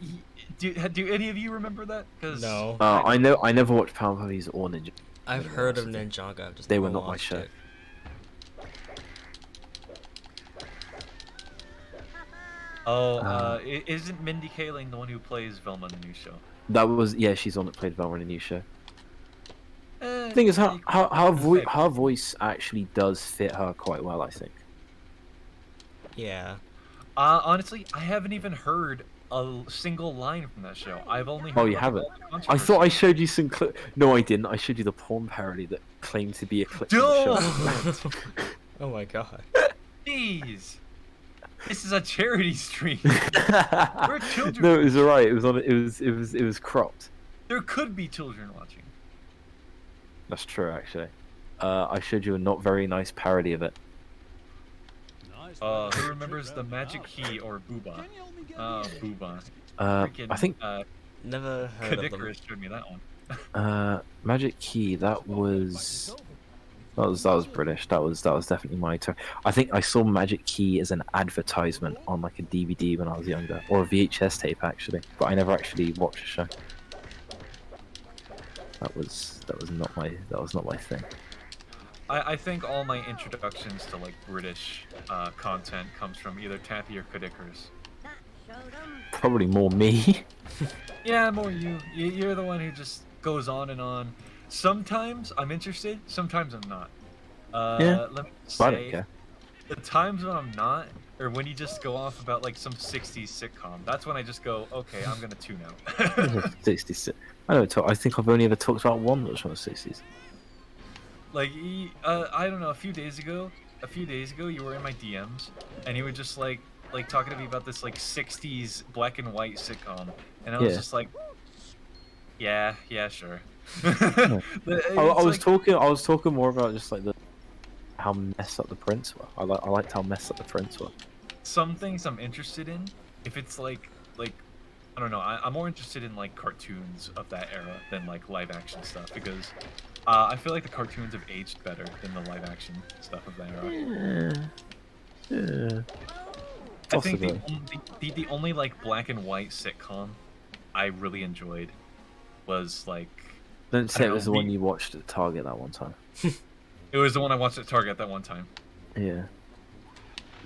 Do any of you remember that? Cause No. I never watched Pound Puppies or Ninja. I've heard of Ninjago. I've just They never were not my watched show. it. Oh, isn't Mindy Kaling the one who plays Velma in the new show? That was she's on that played Velma in a new show. Eh, The thing is, her okay. voice actually does fit her quite well, I think. Yeah. Honestly, I haven't even heard a single line from that show. I've only heard Oh, you about haven't? all the I controversy. thought I showed you some clip. No, I didn't. I showed you the porn parody that claimed to be a clip from the show. Oh my god. Jeez. This is a charity stream. We're children. No, it was alright. It was on. It was cropped. There could be children watching. That's true, actually. I showed you a not very nice parody of it. Who remembers the Magic Key or Booba? Booba. I think Never heard of them. Kadikarus showed me that one. Magic Key. That was British. That was definitely my turn. I think I saw Magic Key as an advertisement on like a DVD when I was younger, or a VHS tape actually. But I never actually watched the show. That was not my thing. I think all my introductions to like British content comes from either Taffy or Kadikarus. Probably more me. Yeah, more you. You're the one who just goes on and on. Sometimes I'm interested, sometimes I'm not. Yeah, let me I don't say, care. the times when I'm not, or when you just go off about like some 60s sitcom, that's when I just go, okay, I'm gonna tune out. 66. I think I've only ever talked about one that was from the 60s. Like, I don't know, a few days ago, you were in my DMs, and you were just like talking to me about this like 60s black and white sitcom, and I was Yeah. just like, yeah, sure. I was talking more about just like how messed up the prints were. I liked how messed up the prints were. Some things I'm interested in. If it's like I don't know, I'm more interested in like cartoons of that era than like live action stuff, because I feel like the cartoons have aged better than the live action stuff of that era. Yeah. I think Possibly. the only like black and white sitcom I really enjoyed was like, Don't say I it don't was know, the one you watched at Target that one time. it was the one I watched at Target that one time. Yeah.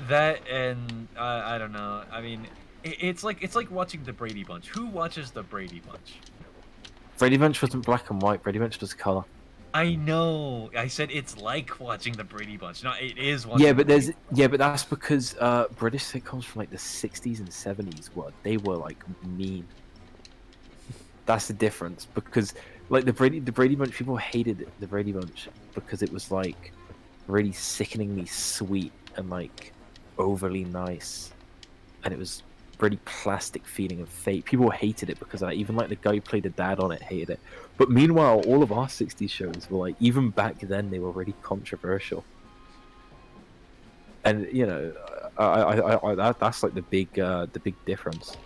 That, and I don't know. I mean, it's like watching the Brady Bunch. Who watches the Brady Bunch? Brady Bunch wasn't black and white. Brady Bunch was color. I know. I said it's like watching the Brady Bunch. No, it is watching. Yeah, but that's because British sitcoms from like the 60s and 70s they were like mean. That's the difference, because like the Brady Bunch, people hated the Brady Bunch because it was like really sickeningly sweet and like overly nice, and it was really plastic feeling and fake. People hated it because even like the guy who played the dad on it hated it. But meanwhile, all of our 60s shows were like, even back then, they were really controversial. And you know, that's like the big difference.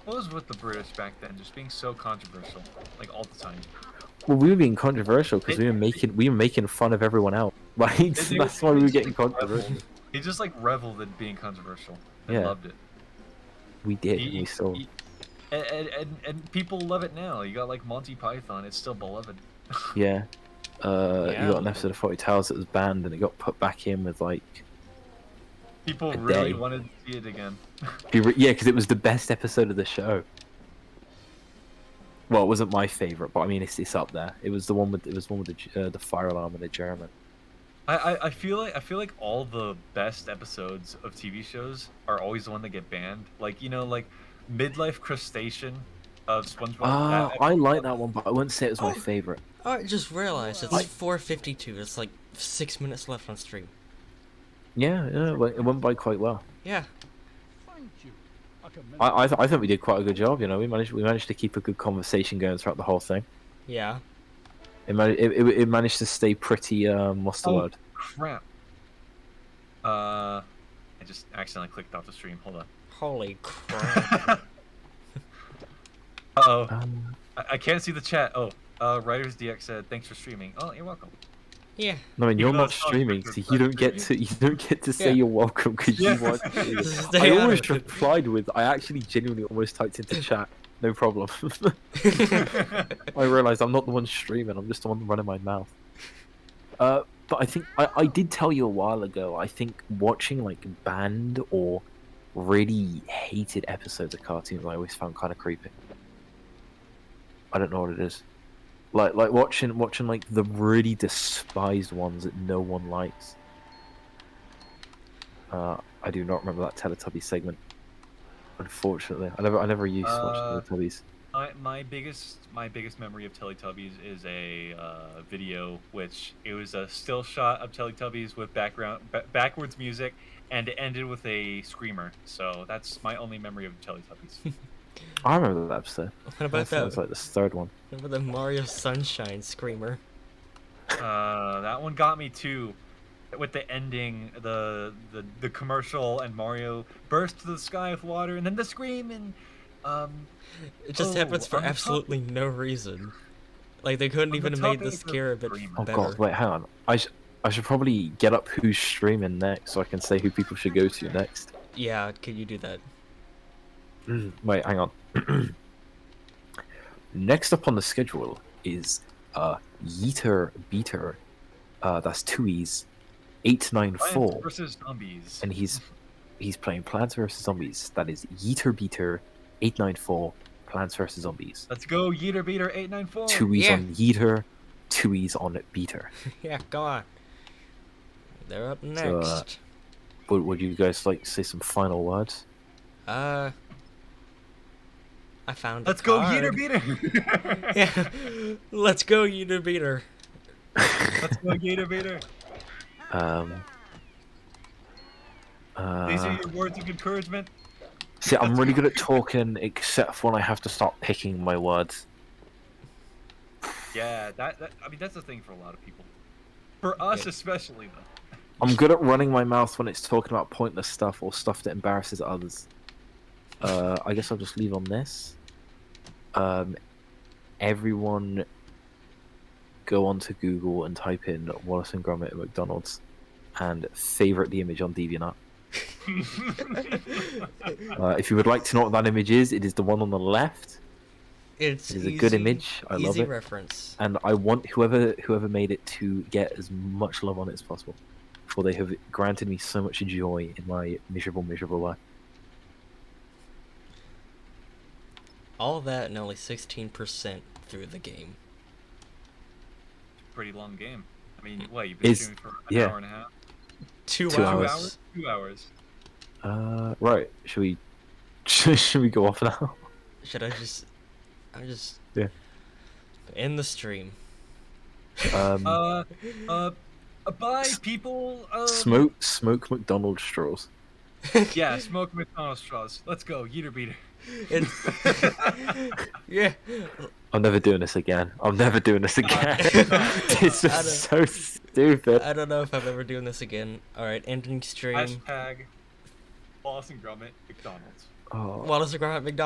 What was with the British back then? Just being so controversial, like all the time. Well, we were being controversial because we were making fun of everyone else. Like that's why we were getting controversial. He just like reveled in being controversial. I Yeah. loved it. We did. We saw. And people love it now. You got like Monty Python. It's still beloved. Yeah. You Yeah. got an episode of 40 Tales that was banned, and it got put back in with like. People A really day. wanted to see it again. Yeah, because it was the best episode of the show. Well, it wasn't my favorite, but I mean, it's up there. It was the one with the fire alarm and the German. I feel like all the best episodes of TV shows are always the one that get banned. Like, you know, like Midlife Crustacean of SpongeBob. I like that one, but I wouldn't say it was my favorite. Oh, I just realized it's 4:52. It's like 6 minutes left on stream. Yeah, it went by quite well. Yeah. I think we did quite a good job. You know, we managed to keep a good conversation going throughout the whole thing. Yeah. It managed to stay pretty. What's the word? Crap. I just accidentally clicked off the stream. Hold on. Holy crap. Uh-oh. Um, I can't see the chat. Oh, Writers DX said, "Thanks for streaming." Oh, you're welcome. Yeah. No, I mean, you're Even though not it's not streaming, good so for you don't get to say Yeah. you're welcome because Yeah. you watch. Stay I out of almost it. replied with, I actually genuinely almost typed into chat. No problem. I realized I'm not the one streaming. I'm just the one running my mouth. But I think I did tell you a while ago. I think watching like banned or really hated episodes of cartoons, I always found kind of creepy. I don't know what it is. Like watching like the really despised ones that no one likes. I do not remember that Teletubby segment. Unfortunately, I never used to watch Teletubbies. My biggest memory of Teletubbies is a video, which it was a still shot of Teletubbies with backwards music, and it ended with a screamer. So that's my only memory of Teletubbies. I remember that episode. What about That was that? like the third one. What about the Mario Sunshine screamer? That one got me too, with the ending, the commercial, and Mario burst to the sky with water, and then the scream, and It just Oh, happens for on the absolutely no reason. Like they couldn't On the even have made the topic of scare a bit screaming. Oh better. god, wait, hang on. I should probably get up who's streaming next so I can say who people should go to next. Yeah, can you do that? Wait, hang on. Next up on the schedule is Yeeter Beater. That's 2E's Plants 894. versus Zombies. And he's playing Plants vs Zombies. That is Yeeter Beater 894 Plants vs Zombies. Let's go, Yeeter Beater 894. 2E's Yeah. on Yeeter, 2E's on Beater. Yeah, go on. They're up next. So, would you guys like to say some final words? I found. Let's a go, card. Yeeter Beater. Yeah, let's go, Yeeter Beater. Let's go, Yeeter Beater. These are your words of encouragement. See, I'm really good at talking, except for when I have to start picking my words. Yeah, I mean that's the thing for a lot of people. For us Yeah. especially though. I'm good at running my mouth when it's talking about pointless stuff or stuff that embarrasses others. I guess I'll just leave on this. Everyone go onto Google and type in Wallace and Gromit at McDonald's and favorite the image on DeviantArt. If you would like to know what that image is, it is the one on the left. It's It is a good easy- image. I love easy it. reference. And I want whoever made it to get as much love on it as possible, for they have granted me so much joy in my miserable life. All that and only 16% through the game. Pretty long game. I mean, what, you've been It's- streaming for an yeah. hour and a half? 2 2 hours. hours. 2 hours. Right. Should we should we go off now? Should I just? I'm just. Yeah. End the stream. Bye, people. Smoke McDonald's straws. Yeah, smoke McDonald's straws. Let's go, Yeeter Beater. It's... yeah. I'm never doing this again. I'm never doing this again. This I is don't- so stupid. I don't know if I'm ever doing this again. All right, ending stream. Hashtag Wallace and Gromit McDonald's. Oh. Wallace Gromit McDonald's.